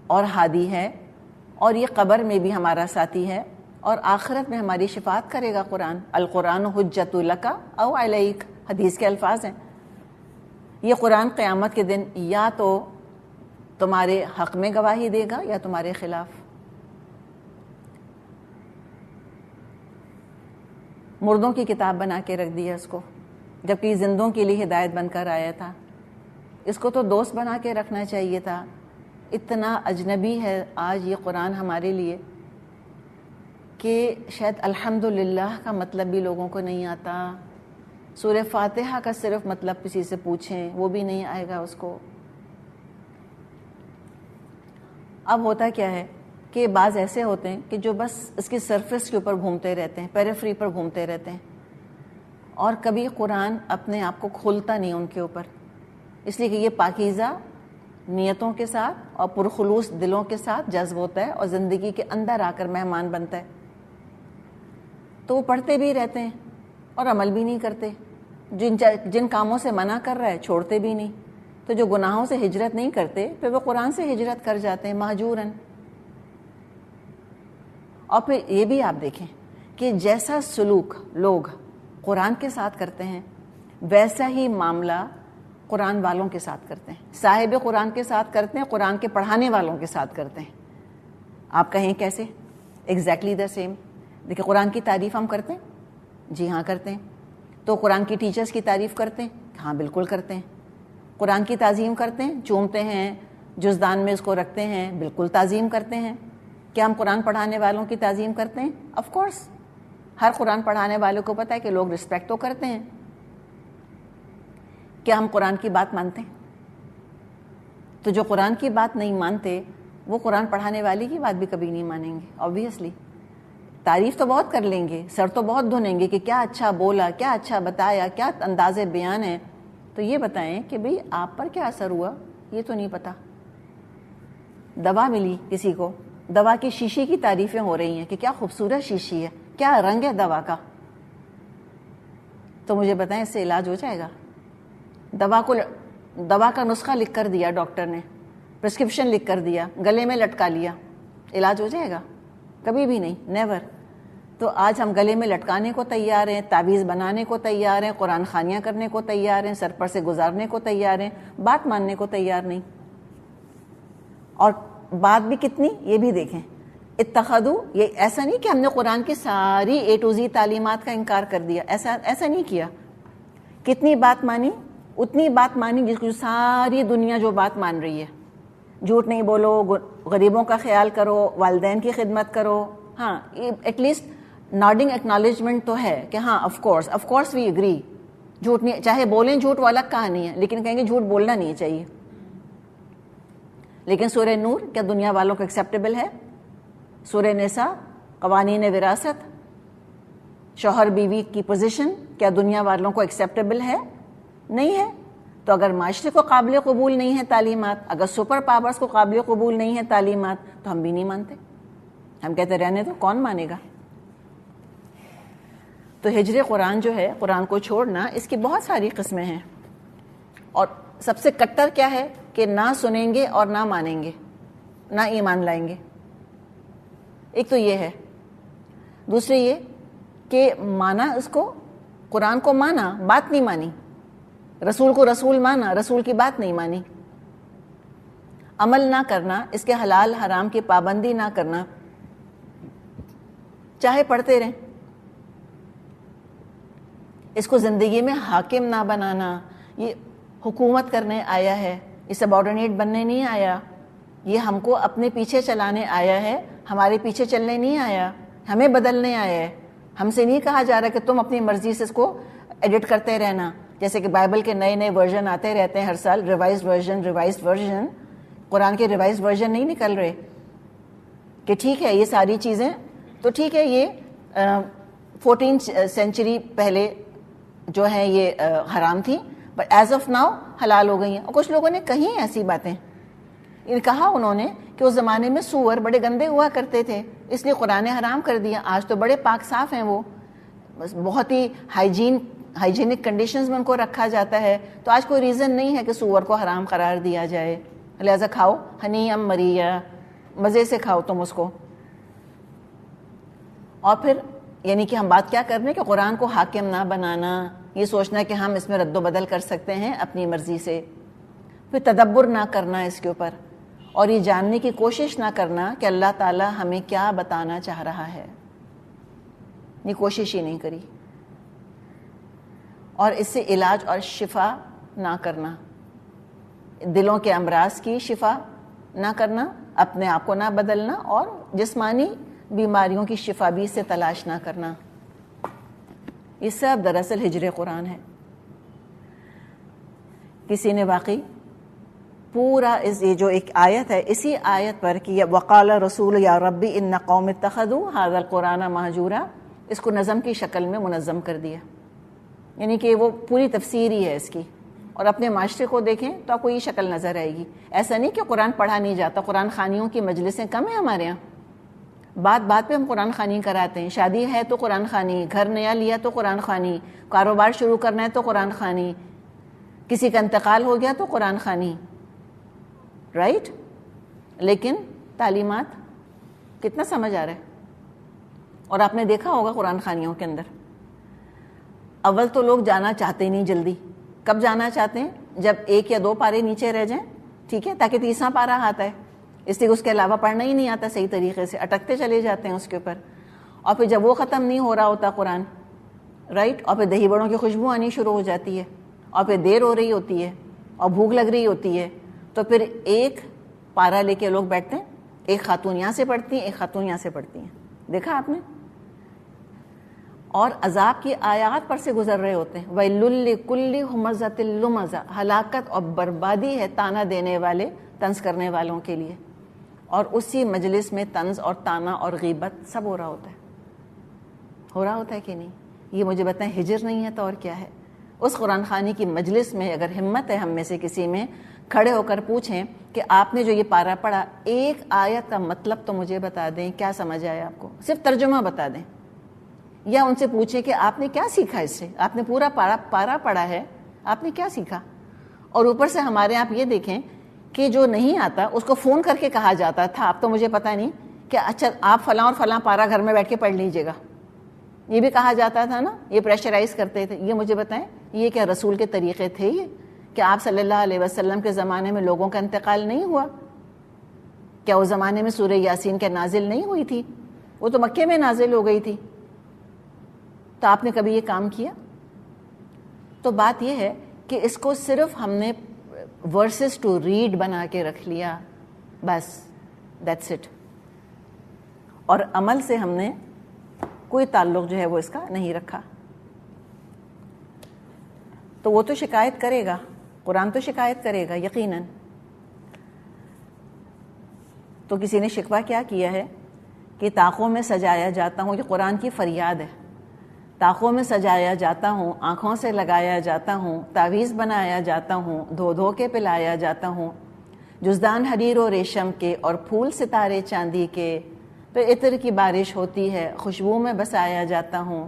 اور ہادی ہے، اور یہ قبر میں بھی ہمارا ساتھی ہے، اور آخرت میں ہماری شفاعت کرے گا قرآن. القرآن حجت لک او علیک، حدیث کے الفاظ ہیں. یہ قرآن قیامت کے دن یا تو تمہارے حق میں گواہی دے گا یا تمہارے خلاف. مردوں کی کتاب بنا کے رکھ دیا اس کو، جبکہ زندوں کے لیے ہدایت بن کر آیا تھا. اس کو تو دوست بنا کے رکھنا چاہیے تھا. اتنا اجنبی ہے آج یہ قرآن ہمارے لیے کہ شاید الحمدللہ کا مطلب بھی لوگوں کو نہیں آتا. سورہ فاتحہ کا صرف مطلب کسی سے پوچھیں وہ بھی نہیں آئے گا اس کو. اب ہوتا کیا ہے کہ بعض ایسے ہوتے ہیں کہ جو بس اس کی سرفیس کے اوپر گھومتے رہتے ہیں، پیریفری پر گھومتے رہتے ہیں، اور کبھی قرآن اپنے آپ کو کھولتا نہیں ان کے اوپر. اس لیے کہ یہ پاکیزہ نیتوں کے ساتھ اور پرخلوص دلوں کے ساتھ جذب ہوتا ہے اور زندگی کے اندر آ کر مہمان بنتا ہے. تو وہ پڑھتے بھی رہتے ہیں اور عمل بھی نہیں کرتے. جن کاموں سے منع کر رہا ہے چھوڑتے بھی نہیں. تو جو گناہوں سے ہجرت نہیں کرتے پھر وہ قرآن سے ہجرت کر جاتے ہیں مہجوراً. اور پھر یہ بھی آپ دیکھیں کہ جیسا سلوک لوگ قرآن کے ساتھ کرتے ہیں ویسا ہی معاملہ قرآن والوں کے ساتھ کرتے ہیں، صاحب قرآن کے ساتھ کرتے ہیں، قرآن کے پڑھانے والوں کے ساتھ کرتے ہیں. آپ کہیں کیسے؟ Exactly the same. دیکھیں قرآن کی تعریف ہم کرتے ہیں، جی ہاں کرتے ہیں. تو قرآن کی ٹیچرز کی تعریف کرتے ہیں، ہاں بالکل کرتے ہیں. قرآن کی تعظیم کرتے ہیں، چومتے ہیں، جزدان میں اس کو رکھتے ہیں، بالکل تعظیم کرتے ہیں. کیا ہم قرآن پڑھانے والوں کی تعظیم کرتے ہیں؟ Of course. ہر قرآن پڑھانے والے کو پتہ ہے کہ لوگ رسپیکٹ تو کرتے ہیں. کیا ہم قرآن کی بات مانتے ہیں؟ تو جو قرآن کی بات نہیں مانتے وہ قرآن پڑھانے والے کی بات بھی کبھی نہیں مانیں گے. آبویسلی تعریف تو بہت کر لیں گے, سر تو بہت دھنیں گے کہ کیا اچھا بولا, کیا اچھا بتایا, کیا انداز بیان ہے. تو یہ بتائیں کہ بھئی آپ پر کیا اثر ہوا, یہ تو نہیں پتا. دوا ملی کسی کو, دوا کی شیشی کی تعریفیں ہو رہی ہیں کہ کیا خوبصورت شیشی ہے, کیا رنگ ہے دوا کا. تو مجھے بتائیں اس سے علاج ہو جائے گا؟ دوا کا نسخہ لکھ کر دیا ڈاکٹر نے, پرسکرپشن لکھ کر دیا, گلے میں لٹکا لیا, علاج ہو جائے گا؟ کبھی بھی نہیں, نیور. تو آج ہم گلے میں لٹکانے کو تیار ہیں, تعویذ بنانے کو تیار ہیں, قرآن خوانیاں کرنے کو تیار ہیں, سر پر سے گزارنے کو تیار ہیں, بات ماننے کو تیار نہیں. اور بات بھی کتنی, یہ بھی دیکھیں. اتخذو, یہ ایسا نہیں کہ ہم نے قرآن کی ساری A to Z تعلیمات کا انکار کر دیا, ایسا نہیں کیا. کتنی بات مانی؟ اتنی بات مانی جس کو ساری دنیا جو بات مان رہی ہے. جھوٹ نہیں بولو, غریبوں کا خیال کرو, والدین کی خدمت کرو. ہاں ایٹ لیسٹ ناڈنگ ایکنالجمنٹ تو ہے کہ ہاں آف کورس وی اگری. جھوٹ نہیں, چاہے بولیں جھوٹ وہ الگ کہانی ہے, لیکن کہیں گے جھوٹ بولنا نہیں چاہیے. لیکن سورہ نور کیا دنیا والوں کو ایکسیپٹیبل ہے؟ سورہ نساء قوانین وراثت, شوہر بیوی کی پوزیشن کیا دنیا والوں کو ایکسیپٹیبل ہے؟ نہیں ہے. تو اگر معاشرے کو قابل قبول نہیں ہے تعلیمات, اگر سپر پاورز کو قابل قبول نہیں ہے تعلیمات, تو ہم بھی نہیں مانتے. ہم کہتے رہنے تو کون مانے گا. تو ہجر قرآن جو ہے, قرآن کو چھوڑنا, اس کی بہت ساری قسمیں ہیں. اور سب سے کٹر کیا ہے کہ نہ سنیں گے اور نہ مانیں گے, نہ ایمان لائیں گے. ایک تو یہ ہے. دوسرے یہ کہ مانا اس کو, قرآن کو مانا, بات نہیں مانی. رسول کو رسول مانا, رسول کی بات نہیں مانی. عمل نہ کرنا, اس کے حلال حرام کی پابندی نہ کرنا, چاہے پڑھتے رہیں. اس کو زندگی میں حاکم نہ بنانا. یہ حکومت کرنے آیا ہے, یہ سبارڈینیٹ بننے نہیں آیا. یہ ہم کو اپنے پیچھے چلانے آیا ہے, ہمارے پیچھے چلنے نہیں آیا, ہمیں بدلنے آیا ہے. ہم سے نہیں کہا جا رہا کہ تم اپنی مرضی سے اس کو ایڈٹ کرتے رہنا. جیسے کہ بائبل کے نئے نئے ورژن آتے رہتے ہیں ہر سال, ریوائزڈ ورژن. قرآن کے ریوائزڈ ورژن نہیں نکل رہے کہ ٹھیک ہے یہ ساری چیزیں تو ٹھیک ہے, یہ 14 سینچری پہلے جو ہیں یہ حرام تھی, بٹ ایز آف ناؤ حلال ہو گئی ہیں. اور کچھ لوگوں نے کہیں ایسی باتیں کہا انہوں نے کہ اس زمانے میں سور بڑے گندے ہوا کرتے تھے, اس لیے قرآن حرام کر دیا. آج تو بڑے پاک صاف ہیں, وہ بہت ہی ہائیجینک کنڈیشنز میں ان کو رکھا جاتا ہے. تو آج کوئی ریزن نہیں ہے کہ سور کو حرام قرار دیا جائے. لہذا کھاؤ, ہنی ام مریا, مزے سے کھاؤ تم اس کو. اور پھر یعنی کہ ہم بات کیا کر رہے ہیں کہ قرآن کو حاکم نہ بنانا, یہ سوچنا کہ ہم اس میں رد و بدل کر سکتے ہیں اپنی مرضی سے. پھر تدبر نہ کرنا اس کے اوپر, اور یہ جاننے کی کوشش نہ کرنا کہ اللہ تعالیٰ ہمیں کیا بتانا چاہ رہا ہے. یہ کوشش ہی نہیں کری. اور اس سے علاج اور شفا نہ کرنا, دلوں کے امراض کی شفا نہ کرنا, اپنے آپ کو نہ بدلنا, اور جسمانی بیماریوں کی شفا بھی اس سے تلاش نہ کرنا. یہ سب دراصل ہجر قرآن ہے. کسی نے واقعی پورا یہ جو ایک آیت ہے, اسی آیت پر کہ وقال رسول یا ربی ان قوم اتخذوا ھذا القرآن مہجورا, اس کو نظم کی شکل میں منظم کر دیا. یعنی کہ وہ پوری تفسیر ہی ہے اس کی. اور اپنے معاشرے کو دیکھیں تو آپ کو یہ شکل نظر آئے گی. ایسا نہیں کہ قرآن پڑھا نہیں جاتا, قرآن خوانیوں کی مجلسیں کم ہیں ہمارے یہاں. بات پہ ہم قرآن خوانی کراتے ہیں. شادی ہے تو قرآن خوانی, گھر نیا لیا تو قرآن خوانی, کاروبار شروع کرنا ہے تو قرآن خوانی, کسی کا انتقال ہو گیا تو قرآن خوانی, رائٹ. لیکن تعلیمات کتنا سمجھ آ رہا ہے. اور آپ نے دیکھا ہوگا قرآن خوانیوں کے اندر اول تو لوگ جانا چاہتے نہیں جلدی. کب جانا چاہتے ہیں؟ جب 1 یا 2 پارے نیچے رہ جائیں, ٹھیک ہے, تاکہ تیسرا پارا آتا ہے, اس لیے اس کے علاوہ پڑھنا ہی نہیں آتا صحیح طریقے سے, اٹکتے چلے جاتے ہیں اس کے اوپر. اور پھر جب وہ ختم نہیں ہو رہا ہوتا قرآن, رائٹ, اور پھر دہی بڑوں کی خوشبو آنی شروع ہو جاتی ہے, اور پھر دیر ہو رہی ہوتی ہے, اور بھوک لگ رہی ہوتی ہے, تو پھر ایک پارا لے کے لوگ بیٹھتے ہیں. ایک خاتون یہاں سے پڑھتی ہیں, ایک خاتون یہاں سے پڑھتی ہیں. دیکھا آپ نے؟ اور عذاب کی آیات پر سے گزر رہے ہوتے ہیں. وَيْلٌ لِّكُلِّ ہُمَزَةٍ لُمَزَةٍ, ہلاکت اور بربادی ہے تانا دینے والے, طنز کرنے والوں کے لیے. اور اسی مجلس میں طنز اور تانا اور غیبت سب ہو رہا ہوتا ہے. ہو رہا ہوتا ہے کہ نہیں؟ یہ مجھے بتائیں, ہجر نہیں ہے تو اور کیا ہے؟ اس قرآن خوانی کی مجلس میں اگر ہمت ہے ہم میں سے کسی میں, کھڑے ہو کر پوچھیں کہ آپ نے جو یہ پارہ پڑھا, ایک آیت کا مطلب تو مجھے بتا دیں, کیا سمجھ آیا آپ کو, صرف ترجمہ بتا دیں. یا ان سے پوچھیں کہ آپ نے کیا سیکھا اس سے, آپ نے پورا پارہ پڑھا ہے, آپ نے کیا سیکھا. اور اوپر سے ہمارے آپ یہ دیکھیں کہ جو نہیں آتا اس کو فون کر کے کہا جاتا تھا, اب تو مجھے پتہ نہیں, کہ اچھا آپ فلاں اور فلاں پارہ گھر میں بیٹھ کے پڑھ لیجئے گا, یہ بھی کہا جاتا تھا نا, یہ پریشرائز کرتے تھے. یہ مجھے بتائیں, یہ کیا رسول کے طریقے تھے یہ؟ کہ آپ صلی اللہ علیہ وسلم کے زمانے میں لوگوں کا انتقال نہیں ہوا؟ کیا اس زمانے میں سورہ یاسین کے نازل نہیں ہوئی تھی؟ وہ تو مکے میں نازل ہو گئی تھی. تو آپ نے کبھی یہ کام کیا؟ تو بات یہ ہے کہ اس کو صرف ہم نے ورسز ٹو ریڈ بنا کے رکھ لیا, بس دیٹس اٹ. اور عمل سے ہم نے کوئی تعلق جو ہے وہ اس کا نہیں رکھا. تو وہ تو شکایت کرے گا, قرآن تو شکایت کرے گا یقیناً. تو کسی نے شکوہ کیا کیا ہے کہ طاقوں میں سجایا جاتا ہوں, یہ قرآن کی فریاد ہے, طاقوں میں سجایا جاتا ہوں, آنکھوں سے لگایا جاتا ہوں, تعویذ بنایا جاتا ہوں, دھو دھو کے پلایا جاتا ہوں, جزدان حریر و ریشم کے اور پھول ستارے چاندی کے, پھر عطر کی بارش ہوتی ہے, خوشبو میں بسایا جاتا ہوں.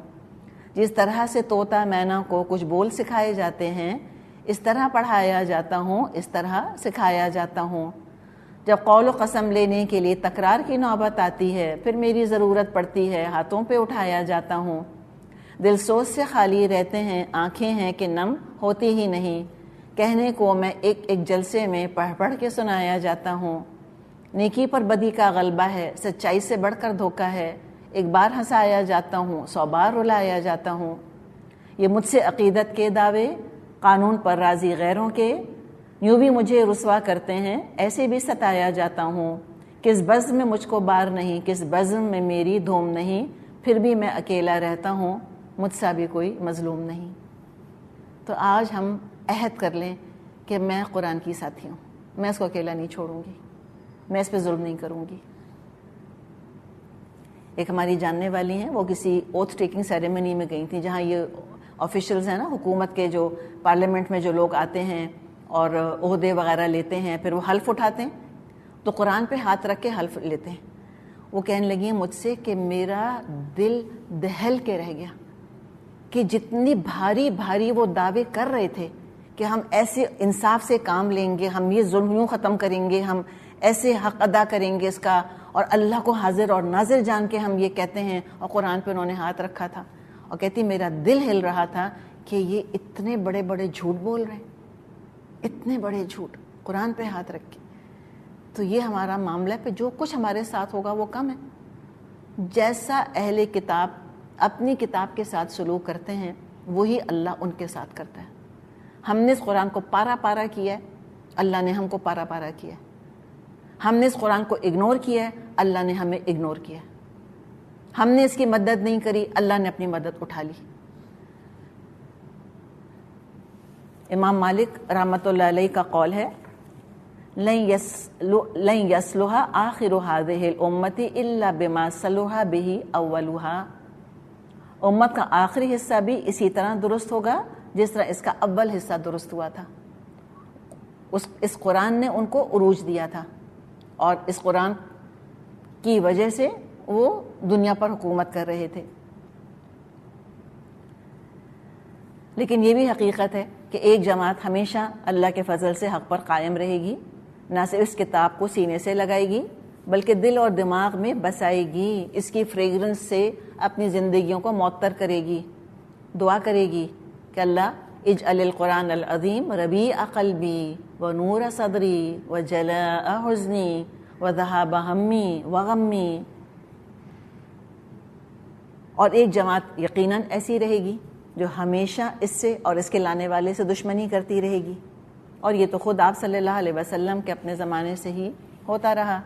جس طرح سے طوطا مینا کو کچھ بول سکھائے جاتے ہیں, اس طرح پڑھایا جاتا ہوں, اس طرح سکھایا جاتا ہوں. جب قول و قسم لینے کے لیے تکرار کی نوبت آتی ہے, پھر میری ضرورت پڑتی ہے, ہاتھوں پہ اٹھایا جاتا ہوں. دل سوچ سے خالی رہتے ہیں, آنکھیں ہیں کہ نم ہوتی ہی نہیں, کہنے کو میں ایک ایک جلسے میں پڑھ پڑھ کے سنایا جاتا ہوں. نیکی پر بدی کا غلبہ ہے, سچائی سے بڑھ کر دھوکا ہے, ایک بار ہنسایا جاتا ہوں, 100 بار رلایا جاتا ہوں. یہ مجھ سے عقیدت کے دعوے, قانون پر راضی غیروں کے, یوں بھی مجھے رسوا کرتے ہیں, ایسے بھی ستایا جاتا ہوں. کس بزم میں مجھ کو بار نہیں, کس بزم میں میری دھوم نہیں, پھر بھی میں اکیلا رہتا ہوں, مجھ سا بھی کوئی مظلوم نہیں. تو آج ہم عہد کر لیں کہ میں قرآن کی ساتھی ہوں, میں اس کو اکیلا نہیں چھوڑوں گی, میں اس پہ ظلم نہیں کروں گی. ایک ہماری جاننے والی ہیں, وہ کسی اوتھ ٹیکنگ سیریمنی میں گئی تھیں, جہاں یہ آفیشلز ہیں نا حکومت کے, جو پارلیمنٹ میں جو لوگ آتے ہیں اور عہدے وغیرہ لیتے ہیں, پھر وہ حلف اٹھاتے ہیں, تو قرآن پہ ہاتھ رکھ کے حلف لیتے ہیں. وہ کہنے لگی مجھ سے کہ میرا دل دہل کے رہ گیا کہ جتنی بھاری بھاری وہ دعوے کر رہے تھے کہ ہم ایسے انصاف سے کام لیں گے, ہم یہ ظلم یوں ختم کریں گے, ہم ایسے حق ادا کریں گے اس کا, اور اللہ کو حاضر اور ناظر جان کے ہم یہ کہتے ہیں, اور قرآن پہ انہوں نے ہاتھ رکھا تھا. اور کہتی میرا دل ہل رہا تھا کہ یہ اتنے بڑے بڑے جھوٹ بول رہے ہیں, اتنے بڑے جھوٹ قرآن پہ ہاتھ رکھ کے. تو یہ ہمارا معاملہ ہے, پہ جو کچھ ہمارے ساتھ ہوگا وہ کم ہے. جیسا اہل کتاب اپنی کتاب کے ساتھ سلوک کرتے ہیں, وہی اللہ ان کے ساتھ کرتا ہے. ہم نے اس قرآن کو پارا پارا کیا ہے, اللہ نے ہم کو پارا پارا کیا ہے. ہم نے اس قرآن کو اگنور کیا ہے, اللہ نے ہمیں اگنور کیا ہے. ہم نے اس کی مدد نہیں کری, اللہ نے اپنی مدد اٹھا لی. امام مالک رحمۃ اللہ علیہ کا قول ہے, لن یصلح آخر هذه الامت الا بما صلح به اولها. امت کا آخری حصہ بھی اسی طرح درست ہوگا جس طرح اس کا اول حصہ درست ہوا تھا. اس قرآن نے ان کو عروج دیا تھا, اور اس قرآن کی وجہ سے وہ دنیا پر حکومت کر رہے تھے. لیکن یہ بھی حقیقت ہے کہ ایک جماعت ہمیشہ اللہ کے فضل سے حق پر قائم رہے گی, نہ صرف اس کتاب کو سینے سے لگائے گی بلکہ دل اور دماغ میں بسائے گی, اس کی فریگرنس سے اپنی زندگیوں کو معطر کرے گی. دعا کرے گی کہ اللہ اجعل القرآن العظیم ربیع قلبی و نور صدری و جلاء حزنی و ذہاب ہمی و غمی. اور ایک جماعت یقیناً ایسی رہے گی جو ہمیشہ اس سے اور اس کے لانے والے سے دشمنی کرتی رہے گی, اور یہ تو خود آپ صلی اللہ علیہ وسلم کے اپنے زمانے سے ہی ہوتا رہا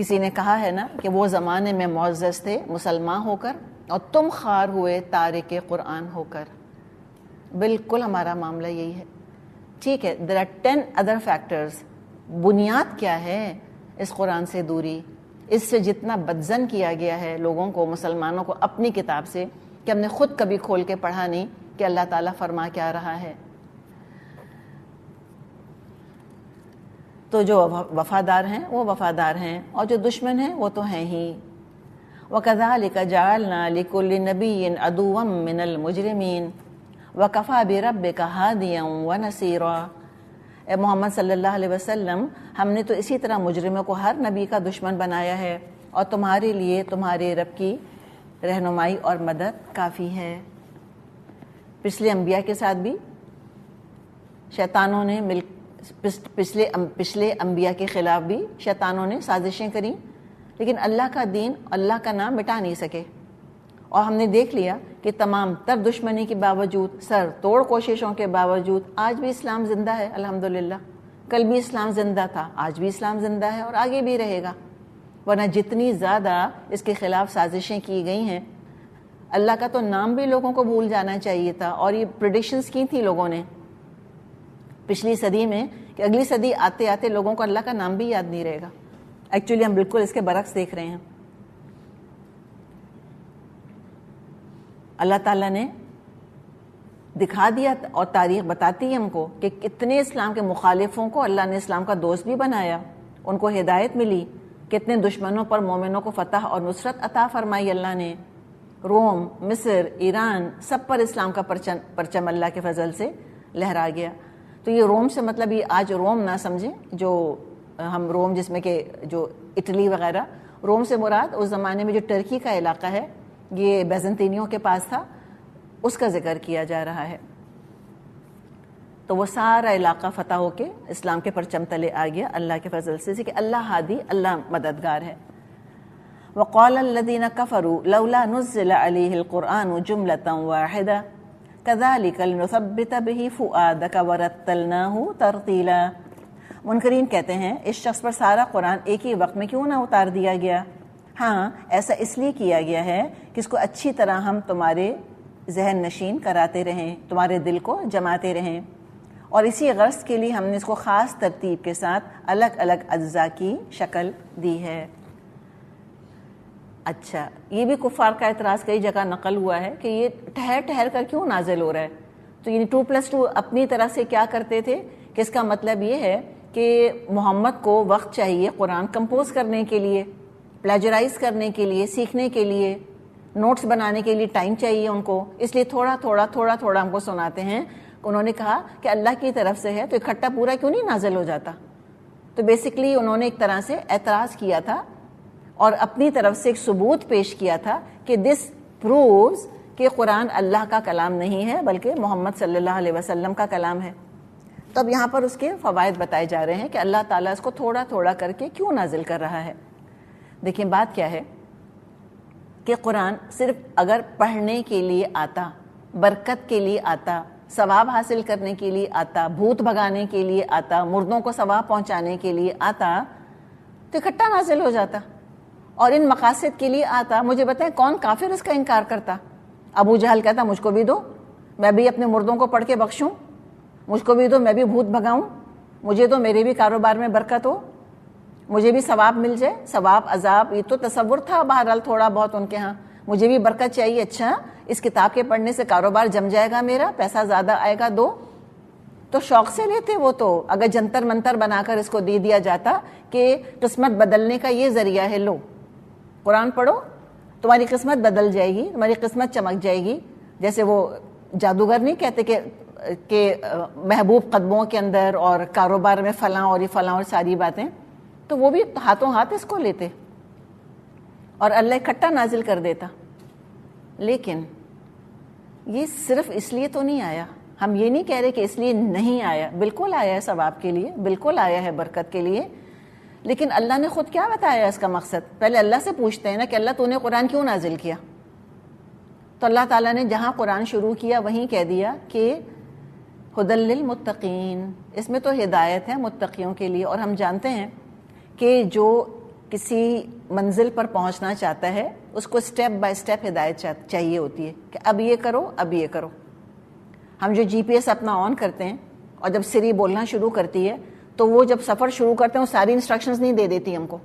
کسی نے کہا ہے نا کہ وہ زمانے میں معزز تھے مسلمان ہو کر اور تم خوار ہوئے تارک قرآن ہو کر. بالکل ہمارا معاملہ یہی ہے. ٹھیک ہے, دیر آر 10 ادر فیکٹرز. بنیاد کیا ہے اس قرآن سے دوری, اس سے جتنا بدزن کیا گیا ہے لوگوں کو, مسلمانوں کو اپنی کتاب سے, کہ ہم نے خود کبھی کھول کے پڑھا نہیں کہ اللہ تعالیٰ فرما کیا رہا ہے. تو جو وفادار ہیں وہ وفادار ہیں, اور جو دشمن ہیں وہ تو ہیں ہی. وَكَذَلِكَ جَعَلْنَا لِكُلِّ نَبِيٍّ عَدُوًّا مِّنَ الْمُجْرِمِينَ وَكَفَىٰ بِرَبِّكَ هَادِيًا وَنَصِيرًا. اے محمد صلی اللہ علیہ وسلم, ہم نے تو اسی طرح مجرموں کو ہر نبی کا دشمن بنایا ہے, اور تمہارے لیے تمہارے رب کی رہنمائی اور مدد کافی ہے. پچھلے انبیاء کے ساتھ بھی شیطانوں نے پچھلے انبیاء کے خلاف بھی شیطانوں نے سازشیں کریں, لیکن اللہ کا دین, اللہ کا نام مٹا نہیں سکے. اور ہم نے دیکھ لیا کہ تمام تر دشمنی کے باوجود, سر توڑ کوششوں کے باوجود, آج بھی اسلام زندہ ہے الحمدللہ. کل بھی اسلام زندہ تھا, آج بھی اسلام زندہ ہے اور آگے بھی رہے گا. ورنہ جتنی زیادہ اس کے خلاف سازشیں کی گئی ہیں, اللہ کا تو نام بھی لوگوں کو بھول جانا چاہیے تھا. اور یہ پریڈکشنز کی تھی لوگوں نے پچھلی صدی میں کہ اگلی صدی آتے آتے لوگوں کو اللہ کا نام بھی یاد نہیں رہے گا. ایکچولی ہم بالکل اس کے برعکس دیکھ رہے ہیں. اللہ تعالیٰ نے دکھا دیا اور تاریخ بتاتی ہے ہم کو کہ کتنے اسلام کے مخالفوں کو اللہ نے اسلام کا دوست بھی بنایا, ان کو ہدایت ملی. کتنے دشمنوں پر مومنوں کو فتح اور نصرت عطا فرمائی اللہ نے. روم, مصر, ایران, سب پر اسلام کا پرچم اللہ کے فضل سے لہرا گیا. تو یہ روم سے مطلب یہ آج روم نہ سمجھیں جو ہم روم جس میں کہ جو اٹلی وغیرہ, روم سے مراد اس زمانے میں جو ٹرکی کا علاقہ ہے, یہ بیزنطینیوں کے پاس تھا, اس کا ذکر کیا جا رہا ہے. تو وہ سارا علاقہ فتح ہو کے اسلام کے پرچم تلے آ گیا اللہ کے فضل سے کہ اللہ ہادی, اللہ مددگار ہے. وقال الذين كفروا لولا نزل عليه القرآن جملة واحدة كذلك لنثبت به فؤادك ورتلناه ترتيلا. منکرین کہتے ہیں اس شخص پر سارا قرآن ایک ہی وقت میں کیوں نہ اتار دیا گیا. ہاں, ایسا اس لیے کیا گیا ہے کہ اس کو اچھی طرح ہم تمہارے ذہن نشین کراتے رہیں, تمہارے دل کو جماتے رہیں, اور اسی غرض کے لیے ہم نے اس کو خاص ترتیب کے ساتھ الگ الگ اجزاء کی شکل دی ہے. اچھا, یہ بھی کفار کا اعتراض کئی جگہ نقل ہوا ہے کہ یہ ٹھہر ٹھہر کر کیوں نازل ہو رہا ہے. تو یعنی 2+2 اپنی طرح سے کیا کرتے تھے کہ اس کا مطلب یہ ہے کہ محمد کو وقت چاہیے قرآن کمپوز کرنے کے لیے, پلیجرائز کرنے کے لیے, سیکھنے کے لیے, نوٹس بنانے کے لیے ٹائم چاہیے ان کو, اس لیے تھوڑا تھوڑا ہم کو سناتے ہیں. انہوں نے کہا کہ اللہ کی طرف سے ہے تو اکٹھا پورا کیوں نہیں نازل ہو جاتا. تو بیسیکلی انہوں نے ایک طرح سے اعتراض کیا تھا اور اپنی طرف سے ایک ثبوت پیش کیا تھا کہ دس پرووز کہ قرآن اللہ کا کلام نہیں ہے بلکہ محمد صلی اللہ علیہ وسلم کا کلام ہے. تو اب یہاں پر اس کے فوائد بتائے جا رہے ہیں کہ اللہ تعالیٰ اس کو تھوڑا تھوڑا کر کے کیوں نازل کر رہا ہے. دیکھیں بات کیا ہے کہ قرآن صرف اگر پڑھنے کے لیے آتا, برکت کے لیے آتا, ثواب حاصل کرنے کے لیے آتا, بھوت بھگانے کے لیے آتا, مردوں کو ثواب پہنچانے کے لیے آتا تو اکٹھا نازل ہو جاتا, اور ان مقاصد کے لیے آتا. مجھے بتائیں کون کافر اس کا انکار کرتا؟ ابو جہل کہتا مجھ کو بھی دو, میں بھی اپنے مردوں کو پڑھ کے بخشوں, مجھ کو بھی دو, میں بھی بھوت بھگاؤں, مجھے تو میرے بھی کاروبار میں برکت ہو, مجھے بھی ثواب مل جائے. ثواب عذاب یہ تو تصور تھا بہرحال تھوڑا بہت ان کے ہاں, مجھے بھی برکت چاہیے. اچھا, اس کتاب کے پڑھنے سے کاروبار جم جائے گا, میرا پیسہ زیادہ آئے گا, دو. تو شوق سے لیتے وہ تو. اگر جنتر منتر بنا کر اس کو دے دیا جاتا کہ قسمت بدلنے کا یہ ذریعہ ہے, لو قرآن پڑھو تمہاری قسمت بدل جائے گی, تمہاری قسمت چمک جائے گی. جیسے وہ جادوگر نہیں کہتے کہ محبوب قدموں کے اندر اور کاروبار میں فلاں اور یہ فلاں اور ساری باتیں, تو وہ بھی ہاتھوں ہاتھ اس کو لیتے اور اللہ اکٹھا نازل کر دیتا. لیکن یہ صرف اس لیے تو نہیں آیا. ہم یہ نہیں کہہ رہے کہ اس لیے نہیں آیا, بالکل آیا ہے ثواب کے لیے, بالکل آیا ہے برکت کے لیے. لیکن اللہ نے خود کیا بتایا اس کا مقصد؟ پہلے اللہ سے پوچھتے ہیں نا کہ اللہ تو نے قرآن کیوں نازل کیا؟ تو اللہ تعالیٰ نے جہاں قرآن شروع کیا وہیں کہہ دیا کہ ہدی للمتقین, اس میں تو ہدایت ہے متقیوں کے لیے. اور ہم جانتے ہیں کہ جو کسی منزل پر پہنچنا چاہتا ہے اس کو سٹیپ بائی سٹیپ ہدایت چاہیے ہوتی ہے کہ اب یہ کرو اب یہ کرو. ہم جو جی پی ایس اپنا آن کرتے ہیں اور جب سری بولنا شروع کرتی ہے تو وہ جب سفر شروع کرتے ہیں وہ ساری انسٹرکشنز نہیں دے دیتی ہم کو.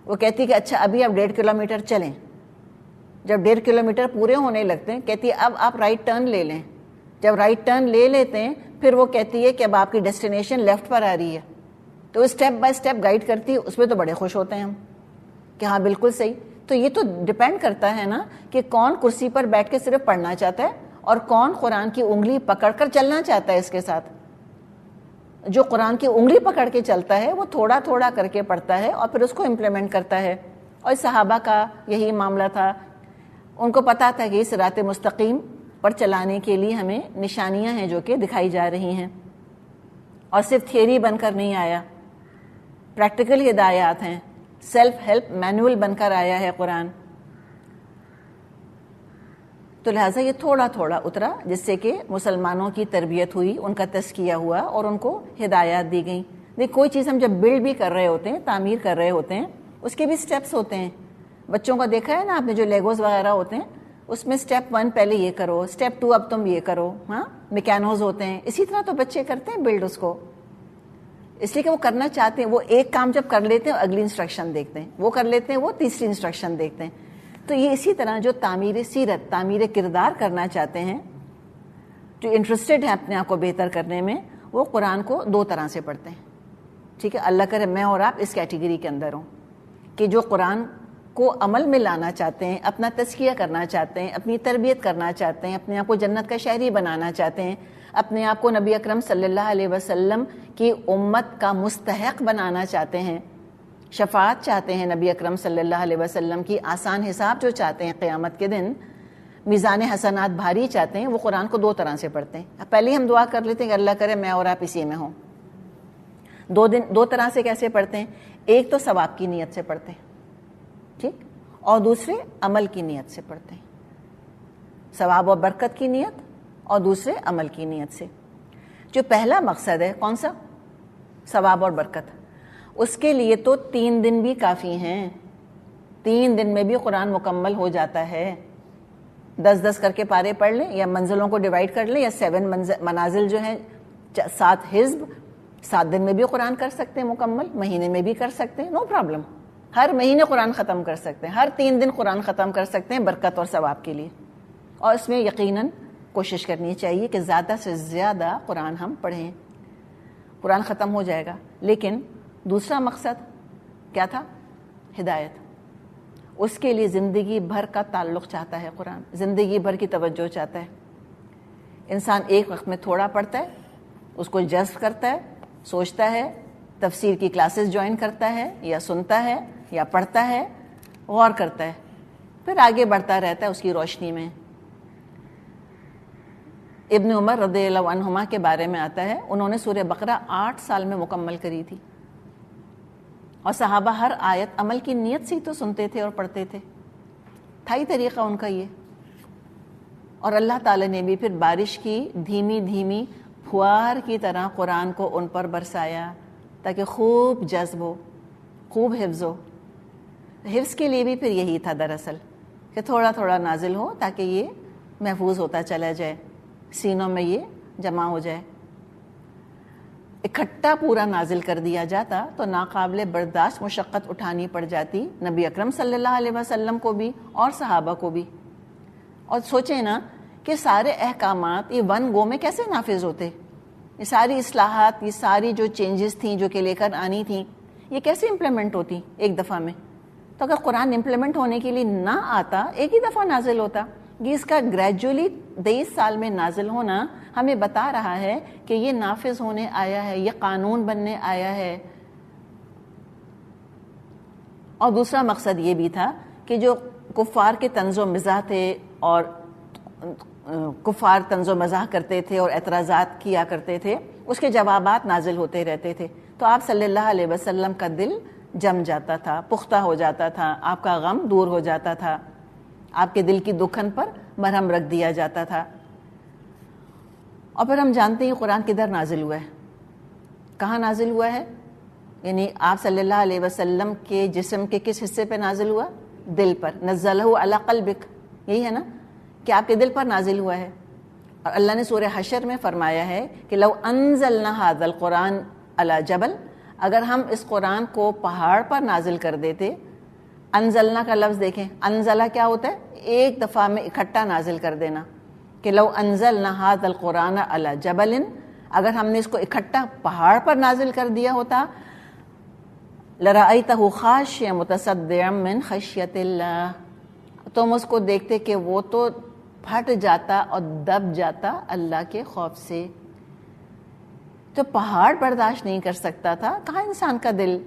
وہ کہتی ہے کہ اچھا ابھی آپ 1.5 کلومیٹر چلیں. جب 1.5 کلومیٹر پورے ہونے لگتے ہیں کہتی ہے اب آپ رائٹ ٹرن لے لیں. جب رائٹ ٹرن لے لیتے ہیں پھر وہ کہتی ہے کہ اب آپ کی ڈیسٹینیشن لیفٹ پر آ رہی ہے. تو اسٹیپ بائی اسٹیپ گائیڈ کرتی ہے. اس پہ تو بڑے خوش ہوتے ہیں ہم کہ ہاں بالکل صحیح. تو یہ تو ڈپینڈ کرتا ہے نا کہ کون کرسی پر بیٹھ کے صرف پڑھنا چاہتا ہے اور کون قرآن کی انگلی پکڑ کر چلنا چاہتا ہے اس کے ساتھ. جو قرآن کی انگلی پکڑ کے چلتا ہے وہ تھوڑا تھوڑا کر کے پڑھتا ہے اور پھر اس کو امپلیمنٹ کرتا ہے. اور صحابہ کا یہی معاملہ تھا. ان کو پتا تھا کہ صراط مستقیم پر چلانے کے لیے ہمیں نشانیاں ہیں جو کہ دکھائی جا رہی ہیں اور صرف تھیوری بن کر نہیں آیا, پریکٹیکل ہدایات ہیں, سیلف ہیلپ مینول بن کر آیا ہے قرآن. تو لہٰذا یہ تھوڑا تھوڑا اترا جس سے کہ مسلمانوں کی تربیت ہوئی, ان کا تزکیہ ہوا اور ان کو ہدایات دی گئیں. دیکھ کوئی چیز ہم جب بلڈ بھی کر رہے ہوتے ہیں, تعمیر کر رہے ہوتے ہیں, اس کے بھی سٹیپس ہوتے ہیں. بچوں کا دیکھا ہے نا آپ نے, جو لیگوز وغیرہ ہوتے ہیں اس میں سٹیپ 1 پہلے یہ کرو, سٹیپ 2 اب تم یہ کرو. ہاں میکینوز ہوتے ہیں, اسی طرح تو بچے کرتے ہیں بلڈ اس کو, اس لیے کہ وہ کرنا چاہتے ہیں. وہ ایک کام جب کر لیتے ہیں اگلی انسٹرکشن دیکھتے ہیں, وہ کر لیتے ہیں وہ تیسری انسٹرکشن دیکھتے ہیں. تو یہ اسی طرح جو تعمیر سیرت, تعمیر کردار کرنا چاہتے ہیں, جو انٹرسٹڈ ہیں اپنے آپ کو بہتر کرنے میں, وہ قرآن کو 2 طرح سے پڑھتے ہیں. ٹھیک ہے, اللہ کرے میں اور آپ اس کیٹیگری کے اندر ہوں کہ جو قرآن کو عمل میں لانا چاہتے ہیں, اپنا تزکیہ کرنا چاہتے ہیں, اپنی تربیت کرنا چاہتے ہیں, اپنے آپ کو جنت کا شہری بنانا چاہتے ہیں, اپنے آپ کو نبی اکرم صلی اللہ علیہ وسلم کی امت کا مستحق بنانا چاہتے ہیں, شفاعت چاہتے ہیں نبی اکرم صلی اللہ علیہ وسلم کی, آسان حساب جو چاہتے ہیں قیامت کے دن, میزان حسنات بھاری چاہتے ہیں, وہ قرآن کو 2 طرح سے پڑھتے ہیں. پہلے ہم دعا کر لیتے ہیں کہ اللہ کرے میں اور آپ اسی میں ہوں. 2 طرح سے کیسے پڑھتے ہیں؟ ایک تو ثواب کی نیت سے پڑھتے ہیں, ٹھیک, اور دوسرے عمل کی نیت سے پڑھتے ہیں. ثواب اور برکت کی نیت اور دوسرے عمل کی نیت سے. جو پہلا مقصد ہے کون سا؟ ثواب اور برکت. اس کے لیے تو 3 دن بھی کافی ہیں. 3 دن میں بھی قرآن مکمل ہو جاتا ہے. 10 کر کے پارے پڑھ لیں یا منزلوں کو ڈیوائڈ کر لیں, یا 7 منازل جو ہیں 7 حزب, 7 دن میں بھی قرآن کر سکتے ہیں مکمل, مہینے میں بھی کر سکتے ہیں, نو پرابلم. ہر مہینے قرآن ختم کر سکتے ہیں, ہر 3 دن قرآن ختم کر سکتے ہیں برکت اور ثواب کے لیے. اور اس میں یقیناً کوشش کرنی چاہیے کہ زیادہ سے زیادہ قرآن ہم پڑھیں. قرآن ختم ہو جائے گا, لیکن دوسرا مقصد کیا تھا؟ ہدایت. اس کے لیے زندگی بھر کا تعلق چاہتا ہے قرآن, زندگی بھر کی توجہ چاہتا ہے. انسان ایک وقت میں تھوڑا پڑھتا ہے, اس کو جذب کرتا ہے, سوچتا ہے, تفسیر کی کلاسز جوائن کرتا ہے یا سنتا ہے یا پڑھتا ہے, غور کرتا ہے, پھر آگے بڑھتا رہتا ہے اس کی روشنی میں. ابن عمر رضی اللہ عنہما کے بارے میں آتا ہے, انہوں نے سورہ بقرہ 8 سال میں مکمل کری تھی, اور صحابہ ہر آیت عمل کی نیت سے ہی تو سنتے تھے اور پڑھتے تھے. تھا ہی طریقہ ان کا یہ. اور اللہ تعالیٰ نے بھی پھر بارش کی دھیمی دھیمی پھوار کی طرح قرآن کو ان پر برسایا تاکہ خوب جذب ہو, خوب حفظ ہو. حفظ کے لیے بھی پھر یہی تھا دراصل کہ تھوڑا تھوڑا نازل ہو تاکہ یہ محفوظ ہوتا چلا جائے, سینوں میں یہ جمع ہو جائے. اکٹھا پورا نازل کر دیا جاتا تو ناقابل برداشت مشقت اٹھانی پڑ جاتی نبی اکرم صلی اللہ علیہ وسلم کو بھی اور صحابہ کو بھی. اور سوچیں نا کہ سارے احکامات یہ 1 گو میں کیسے نافذ ہوتے, یہ ساری اصلاحات, یہ ساری جو چینجز تھیں جو کہ لے کر آنی تھیں, یہ کیسے امپلیمنٹ ہوتی ایک دفعہ میں؟ تو اگر قرآن امپلیمنٹ ہونے کے لیے نہ آتا, ایک ہی دفعہ نازل ہوتا. یہ اس کا گریجولی 23 سال میں نازل ہونا ہمیں بتا رہا ہے کہ یہ نافذ ہونے آیا ہے, یہ قانون بننے آیا ہے. اور دوسرا مقصد یہ بھی تھا کہ جو کفار کے طنز و مزاح تھے اور کفار طنز و مزاح کرتے تھے اور اعتراضات کیا کرتے تھے, اس کے جوابات نازل ہوتے رہتے تھے. تو آپ صلی اللہ علیہ وسلم کا دل جم جاتا تھا, پختہ ہو جاتا تھا, آپ کا غم دور ہو جاتا تھا, آپ کے دل کی دکھن پر مرہم رکھ دیا جاتا تھا. اور پھر ہم جانتے ہیں قرآن کدھر نازل ہوا ہے, کہاں نازل ہوا ہے؟ یعنی آپ صلی اللہ علیہ وسلم کے جسم کے کس حصے پہ نازل ہوا؟ دل پر. نزلہ علی قلبک، یہی ہے نا کہ آپ کے دل پر نازل ہوا ہے. اور اللہ نے سورہ حشر میں فرمایا ہے کہ لو انزلنا ھذا القرآن علی جبل، اگر ہم اس قرآن کو پہاڑ پر نازل کر دیتے. انزلنا کا لفظ دیکھیں، انزلہ کیا ہوتا ہے؟ ایک دفعہ میں اکٹھا نازل کر دینا. کہ لو انزلنا ھذا القرآن علی جبل، اگر ہم نے اس کو اکٹھا پہاڑ پر نازل کر دیا ہوتا، لرأیتہ خاشعا متصدعا من خشیۃ اللہ، تم اس کو دیکھتے کہ وہ تو پھٹ جاتا اور دب جاتا اللہ کے خوف سے. تو پہاڑ برداشت نہیں کر سکتا تھا، کہاں انسان کا دل.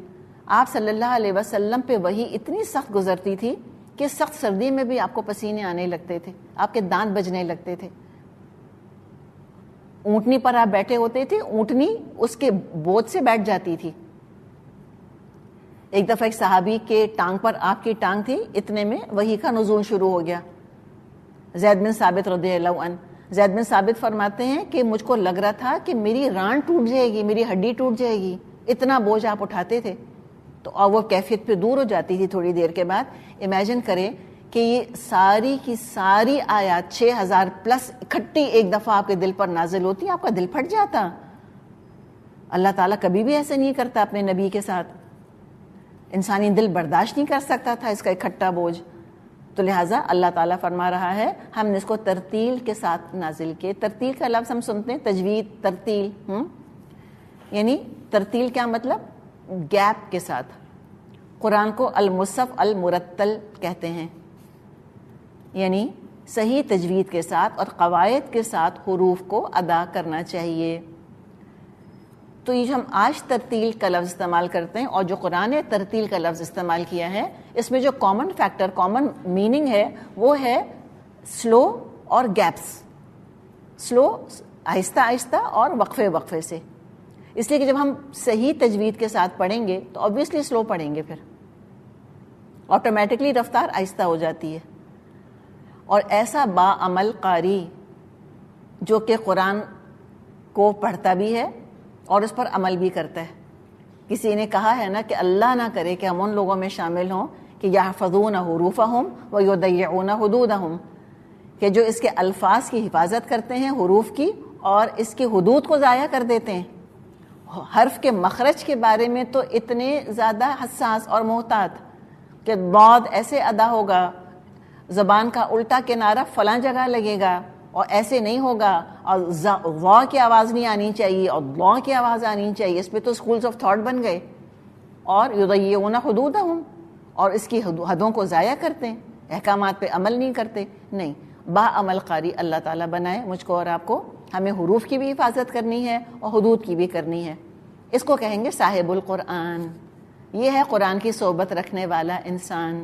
آپ صلی اللہ علیہ وسلم پہ وہی اتنی سخت گزرتی تھی کہ سخت سردی میں بھی آپ کو پسینے آنے لگتے تھے، آپ کے دانت بجنے لگتے تھے. اونٹنی پر آپ بیٹھے ہوتے تھے، اونٹنی اس کے بوجھ سے بیٹھ جاتی تھی. ایک دفعہ ایک صحابی کے ٹانگ پر آپ کی ٹانگ تھی، اتنے میں وحی کا نزول شروع ہو گیا. زید بن ثابت رضی اللہ عنہ، زید بن ثابت فرماتے ہیں کہ مجھ کو لگ رہا تھا کہ میری ران ٹوٹ جائے گی، میری ہڈی ٹوٹ جائے گی، اتنا بوجھ آپ اٹھاتے تھے. تو اور وہ کیفیت پہ دور ہو جاتی تھی تھوڑی دیر کے بعد. امیجن کریں کہ یہ ساری کی ساری آیات 6000 پلس اکٹھی ایک دفعہ آپ کے دل پر نازل ہوتی، آپ کا دل پھٹ جاتا. اللہ تعالیٰ کبھی بھی ایسے نہیں کرتا اپنے نبی کے ساتھ. انسانی دل برداشت نہیں کر سکتا تھا اس کا اکٹھا بوجھ. تو لہٰذا اللہ تعالیٰ فرما رہا ہے ہم نے اس کو ترتیل کے ساتھ نازل کیے. ترتیل کا لفظ ہم سنتے ہیں تجوید، ترتیل، یعنی ترتیل کیا مطلب؟ گیپ کے ساتھ. قرآن کو المصحف المرتل کہتے ہیں، یعنی صحیح تجوید کے ساتھ اور قواعد کے ساتھ حروف کو ادا کرنا چاہیے. تو یہ جو ہم آج ترتیل کا لفظ استعمال کرتے ہیں اور جو قرآن نے ترتیل کا لفظ استعمال کیا ہے، اس میں جو کامن فیکٹر، کامن میننگ ہے وہ ہے سلو اور گیپس. سلو آہستہ آہستہ اور وقفے وقفے سے. اس لیے کہ جب ہم صحیح تجوید کے ساتھ پڑھیں گے تو obviously سلو پڑھیں گے، پھر آٹومیٹکلی رفتار آہستہ ہو جاتی ہے. اور ایسا باعمل قاری جو کہ قرآن کو پڑھتا بھی ہے اور اس پر عمل بھی کرتا ہے. کسی نے کہا ہے نا کہ اللہ نہ کرے کہ ہم ان لوگوں میں شامل ہوں کہ یحفظون حروفہم ویضیعون حدودہم، کہ جو اس کے الفاظ کی حفاظت کرتے ہیں، حروف کی، اور اس کی حدود کو ضائع کر دیتے ہیں. حرف کے مخرج کے بارے میں تو اتنے زیادہ حساس اور محتاط کہ ضاد ایسے ادا ہوگا، زبان کا الٹا کنارہ فلاں جگہ لگے گا اور ایسے نہیں ہوگا، اور ضا کی آواز نہیں آنی چاہیے اور ضا کی آواز آنی چاہیے. اس پہ تو اسکولز آف تھاٹ بن گئے. اور یضیعون حدودہم، اور اس کی حدوں کو ضائع کرتے ہیں، احکامات پہ عمل نہیں کرتے. نہیں، باعمل قاری اللہ تعالیٰ بنائے مجھ کو اور آپ کو. ہمیں حروف کی بھی حفاظت کرنی ہے اور حدود کی بھی کرنی ہے. اس کو کہیں گے صاحب القرآن. یہ ہے قرآن کی صحبت رکھنے والا انسان.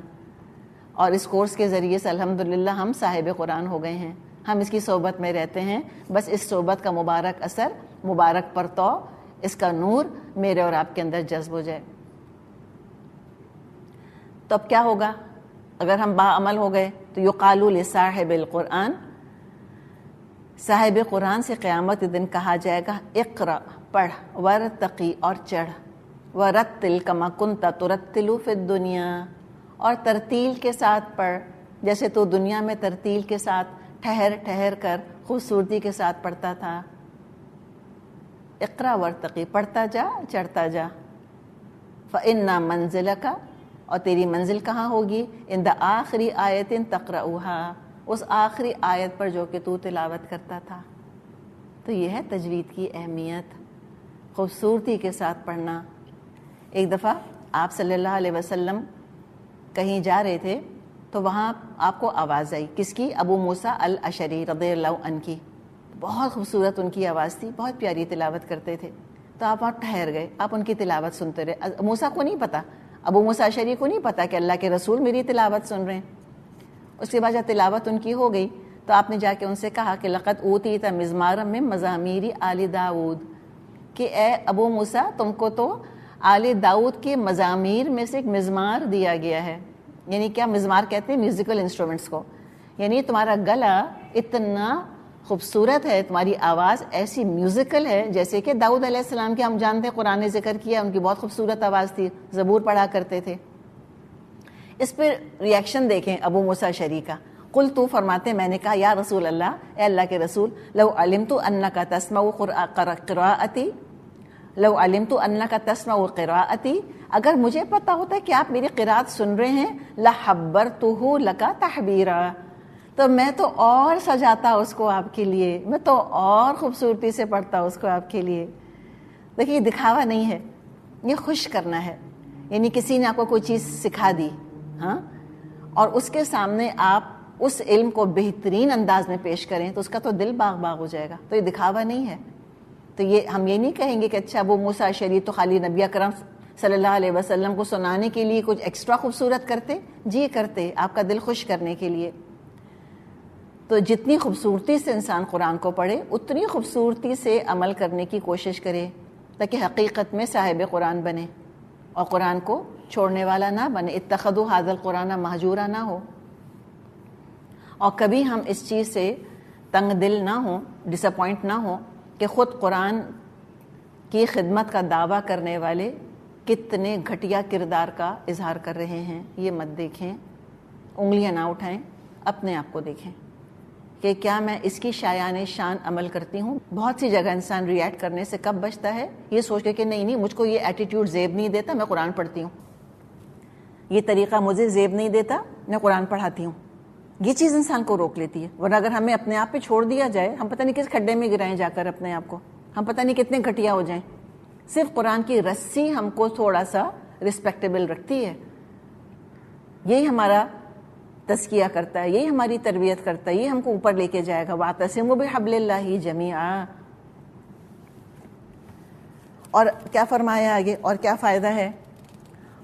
اور اس کورس کے ذریعے سے الحمدللہ ہم صاحب قرآن ہو گئے ہیں. ہم اس کی صحبت میں رہتے ہیں. بس اس صحبت کا مبارک اثر، مبارک پرتو، اس کا نور میرے اور آپ کے اندر جذب ہو جائے. تو اب کیا ہوگا اگر ہم باعمل ہو گئے؟ تو یقال لصاحب القرآن، صاحب قرآن سے قیامت دن کہا جائے گا اقرأ، پڑھ، ورتقی، اور چڑھ، ورتل کما کنت ترتل فی الدنیا، اور ترتیل کے ساتھ پڑھ جیسے تو دنیا میں ترتیل کے ساتھ ٹھہر ٹھہر کر خوبصورتی کے ساتھ پڑھتا تھا. اقرأ ورتقی، پڑھتا جا، چڑھتا جا. فإن منزلک، اور تیری منزل کہاں ہوگی؟ عند آخری آیت تقرأها، اس آخری آیت پر جو کہ تو تلاوت کرتا تھا. تو یہ ہے تجوید کی اہمیت، خوبصورتی کے ساتھ پڑھنا. ایک دفعہ آپ صلی اللہ علیہ وسلم کہیں جا رہے تھے تو وہاں آپ کو آواز آئی. کس کی؟ ابو موسیٰ الاشعری رضی اللہ عنہ کی. بہت خوبصورت ان کی آواز تھی، بہت پیاری تلاوت کرتے تھے. تو آپ وہاں ٹھہر گئے، آپ ان کی تلاوت سنتے رہے. موسیٰ کو نہیں پتا، ابو موسیٰ الاشعری کو نہیں پتا کہ اللہ کے رسول میری تلاوت سن رہے ہیں. اس کے بعد جب تلاوت ان کی ہو گئی تو آپ نے جا کے ان سے کہا کہ لقد اوتیت مزمارا من مزامیر آل داؤد، کہ اے ابو موسیٰ تم کو تو آل داؤد کے مزامیر میں سے ایک مزمار دیا گیا ہے. یعنی کیا مزمار کہتے ہیں؟ میوزیکل انسٹرومنٹس کو. یعنی تمہارا گلا اتنا خوبصورت ہے، تمہاری آواز ایسی میوزیکل ہے جیسے کہ داؤد علیہ السلام کے ہم جانتے ہیں، قرآن نے ذکر کیا ان کی بہت خوبصورت آواز تھی، زبور پڑھا کرتے تھے۔ اس پہ ریاکشن دیکھیں ابو موسیٰ اشعری کا۔ قل تو فرماتے میں نے کہا یا رسول اللہ، اے اللہ کے رسول، لو علمت انک تسمع قراءتی، لو علمت انک تسمع قراءتی، اگر مجھے پتا ہوتا کہ آپ میری قرات سن رہے ہیں، لحبرتہ لک تحبیرا، تو میں تو اور سجاتا اس کو آپ کے لیے، میں تو اور خوبصورتی سے پڑھتا اس کو آپ کے لیے۔ دیکھیے یہ دکھاوا نہیں ہے، یہ خوش کرنا ہے۔ یعنی کسی نے آپ کو کوئی چیز سکھا دی، ہاں، اور اس کے سامنے آپ اس علم کو بہترین انداز میں پیش کریں تو اس کا تو دل باغ باغ ہو جائے گا۔ تو یہ دکھاوا نہیں ہے۔ تو یہ ہم یہ نہیں کہیں گے کہ اچھا ابو موسیٰ اشعری تو خالی نبی اکرم صلی اللہ علیہ وسلم کو سنانے کے لیے کچھ ایکسٹرا خوبصورت کرتے، جی کرتے، آپ کا دل خوش کرنے کے لیے۔ تو جتنی خوبصورتی سے انسان قرآن کو پڑھے اتنی خوبصورتی سے عمل کرنے کی کوشش کرے تاکہ حقیقت میں صاحب قرآن بنے اور قرآن کو چھوڑنے والا نہ بنے، اتخذوا ھذا القرآن مہجورا نہ ہو، اور کبھی ہم اس چیز سے تنگ دل نہ ہوں، ڈس اپوائنٹ نہ ہوں کہ خود قرآن کی خدمت کا دعویٰ کرنے والے کتنے گھٹیا کردار کا اظہار کر رہے ہیں۔ یہ مت دیکھیں، انگلیاں نہ اٹھائیں، اپنے آپ کو دیکھیں کہ کیا میں اس کی شایان شان عمل کرتی ہوں۔ بہت سی جگہ انسان ریئیکٹ کرنے سے کب بچتا ہے؟ یہ سوچ کے کہ نہیں مجھ کو یہ ایٹیٹیوڈ زیب نہیں دیتا، میں قرآن پڑھتی ہوں، یہ طریقہ مجھے زیب نہیں دیتا، میں قرآن پڑھاتی ہوں۔ یہ چیز انسان کو روک لیتی ہے، ورنہ اگر ہمیں اپنے آپ پہ چھوڑ دیا جائے، ہم پتہ نہیں کس کھڈے میں گرائیں جا کر اپنے آپ کو، ہم پتہ نہیں کتنے گھٹیا ہو جائیں۔ صرف قرآن کی رسی ہم کو تھوڑا سا رسپیکٹیبل رکھتی ہے، یہی ہمارا تزکیہ کرتا ہے، یہی ہماری تربیت کرتا ہے، یہ ہم کو اوپر لے کے جائے گا۔ وَاعْتَصِمُوا بِحَبْلِ اللَّهِ جَمِيعًا۔ اور کیا فرمایا آگے، اور کیا فائدہ ہے؟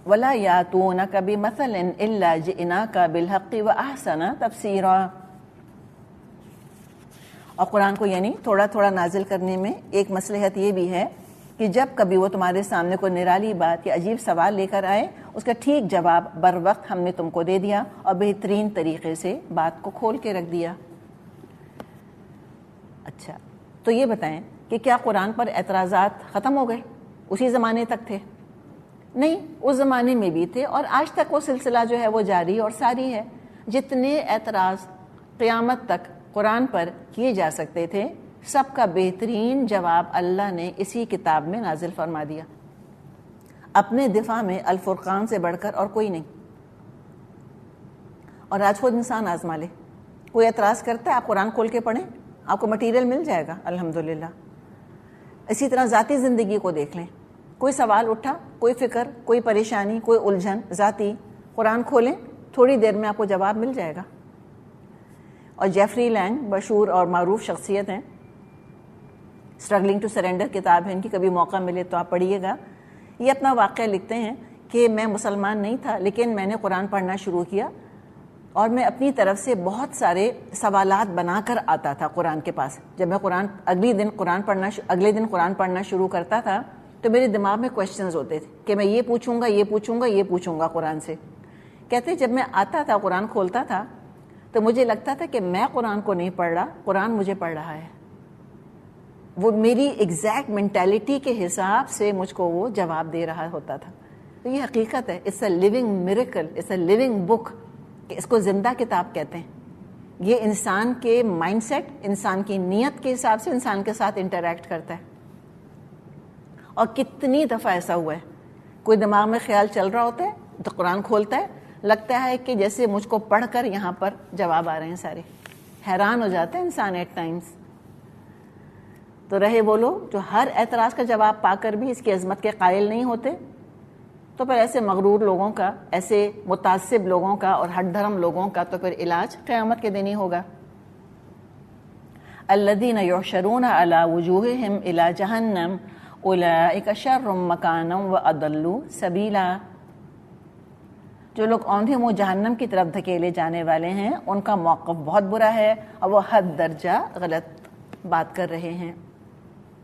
وَلَا يَأْتُونَكَ بِمَثَلٍ إِلَّا جِئْنَاكَ بِالْحَقِّ وَأَحْسَنَ تَفْسِيرًا۔ اور قرآن کو یعنی تھوڑا تھوڑا نازل کرنے میں ایک مصلحت یہ بھی ہے کہ جب کبھی وہ تمہارے سامنے کوئی نرالی بات یا عجیب سوال لے کر آئے، اس کا ٹھیک جواب بر وقت ہم نے تم کو دے دیا اور بہترین طریقے سے بات کو کھول کے رکھ دیا۔ اچھا، تو یہ بتائیں کہ کیا قرآن پر اعتراضات ختم ہو گئے؟ اسی زمانے تک تھے؟ نہیں، اس زمانے میں بھی تھے اور آج تک وہ سلسلہ جو ہے وہ جاری اور ساری ہے۔ جتنے اعتراض قیامت تک قرآن پر کیے جا سکتے تھے، سب کا بہترین جواب اللہ نے اسی کتاب میں نازل فرما دیا۔ اپنے دفاع میں الفرقان سے بڑھ کر اور کوئی نہیں۔ اور آج خود انسان آزما لے، کوئی اعتراض کرتا ہے آپ قرآن کھول کے پڑھیں، آپ کو مٹیریل مل جائے گا الحمدللہ۔ اسی طرح ذاتی زندگی کو دیکھ لیں، کوئی سوال اٹھا، کوئی فکر، کوئی پریشانی، کوئی الجھن ذاتی، قرآن کھولیں، تھوڑی دیر میں آپ کو جواب مل جائے گا۔ اور جیفری لینگ مشہور اور معروف شخصیت ہیں، اسٹرگلنگ ٹو سرینڈر کتاب ہے ان کی، کبھی موقع ملے تو آپ پڑھیے گا۔ یہ اپنا واقعہ لکھتے ہیں کہ میں مسلمان نہیں تھا لیکن میں نے قرآن پڑھنا شروع کیا اور میں اپنی طرف سے بہت سارے سوالات بنا کر آتا تھا قرآن کے پاس۔ جب میں اگلے دن قرآن پڑھنا شروع کرتا تھا تو میرے دماغ میں کویشچنز ہوتے تھے کہ میں یہ پوچھوں گا قرآن سے۔ کہتے جب میں آتا تھا قرآن کھولتا تھا تو مجھے لگتا تھا کہ میں قرآن کو نہیں پڑھ رہا، قرآن مجھے پڑھ رہا ہے۔ وہ میری ایگزیکٹ مینٹیلٹی کے حساب سے مجھ کو وہ جواب دے رہا ہوتا تھا۔ تو یہ حقیقت ہے، it's a living miracle, it's a living book, کہ اس کو زندہ کتاب کہتے ہیں۔ یہ انسان کے مائنڈ سیٹ، انسان کی نیت کے حساب سے انسان کے ساتھ انٹریکٹ کرتا ہے۔ اور کتنی دفعہ ایسا ہوا ہے، کوئی دماغ میں خیال چل رہا ہوتا ہے تو قرآن کھولتا ہے، لگتا ہے کہ جیسے مجھ کو پڑھ کر یہاں پر جواب آ رہے ہیں سارے۔ حیران ہو جاتا ہے انسان ایٹ ٹائمز۔ تو رہے وہ لوگ جو ہر اعتراض کا جواب پا کر بھی اس کی عظمت کے قائل نہیں ہوتے، تو پھر ایسے مغرور لوگوں کا، ایسے متعصب لوگوں کا اور ہٹ دھرم لوگوں کا تو پھر علاج قیامت کے دن ہی ہوگا۔ الذین یحشرون علی وجوہہم الی جہنم اولئک شر مکانا واضل سبیلا۔ جو لوگ اوندھے منہ جہنم کی طرف دھکیلے جانے والے ہیں، ان کا موقف بہت برا ہے اور وہ حد درجہ غلط بات کر رہے ہیں۔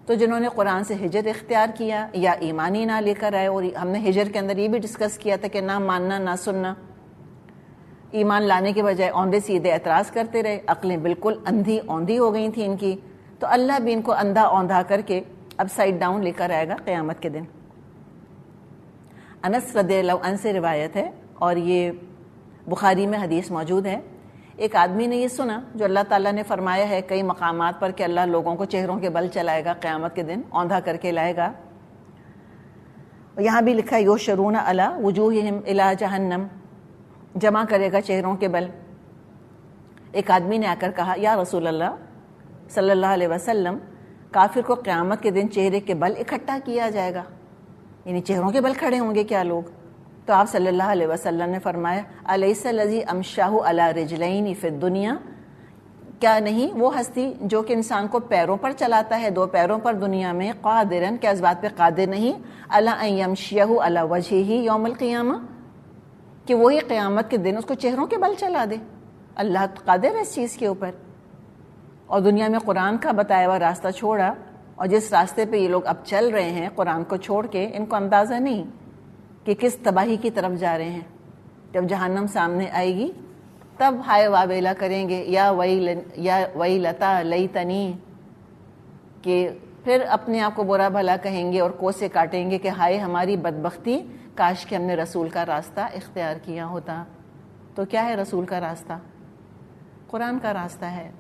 تو جنہوں نے قرآن سے ہجر اختیار کیا یا ایمانی نہ لے کر آئے، اور ہم نے ہجر کے اندر یہ بھی ڈسکس کیا تھا کہ نہ ماننا نہ سننا، ایمان لانے کے بجائے اوندے سیدھے اعتراض کرتے رہے، عقلیں بالکل اندھی اوندھی ہو گئی تھیں ان کی، تو اللہ بھی ان کو اندھا اوندھا کر کے اب سائڈ ڈاؤن لے کر آئے گا قیامت کے دن۔ انس رضی اللہ عنہ سے روایت ہے اور یہ بخاری میں حدیث موجود ہے، ایک آدمی نے یہ سنا جو اللہ تعالیٰ نے فرمایا ہے کئی مقامات پر کہ اللہ لوگوں کو چہروں کے بل چلائے گا قیامت کے دن، اوندھا کر کے لائے گا۔ یہاں بھی لکھا ہے یحشرون علی وجوہہم الی جہنم، جمع کرے گا چہروں کے بل۔ ایک آدمی نے آ کر کہا یا رسول اللہ صلی اللہ علیہ وسلم، کافر کو قیامت کے دن چہرے کے بل اکٹھا کیا جائے گا، یعنی چہروں کے بل کھڑے ہوں گے کیا لوگ؟ تو آپ صلی اللہ علیہ وسلم نے فرمایا الیس الذی امشاہ علی رجلین فی الدنیا، کیا نہیں وہ ہستی جو کہ انسان کو پیروں پر چلاتا ہے، دو پیروں پر دنیا میں، قادرن کیا اس بات پہ قادر نہیں، الی ان یمشیہ علی وجہہ یوم القیامہ، کہ وہی قیامت کے دن اس کو چہروں کے بل چلا دے۔ اللہ قادر ہے اس چیز کے اوپر۔ اور دنیا میں قرآن کا بتایا ہوا راستہ چھوڑا، اور جس راستے پہ یہ لوگ اب چل رہے ہیں قرآن کو چھوڑ کے، ان کو اندازہ نہیں کہ کس تباہی کی طرف جا رہے ہیں۔ جب جہنم سامنے آئے گی تب ہائے واویلا کریں گے، یا ویلتا لیتنی، کہ پھر اپنے آپ کو برا بھلا کہیں گے اور کوسے کاٹیں گے کہ ہائے ہماری بدبختی، کاش کہ ہم نے رسول کا راستہ اختیار کیا ہوتا۔ تو کیا ہے رسول کا راستہ؟ قرآن کا راستہ ہے۔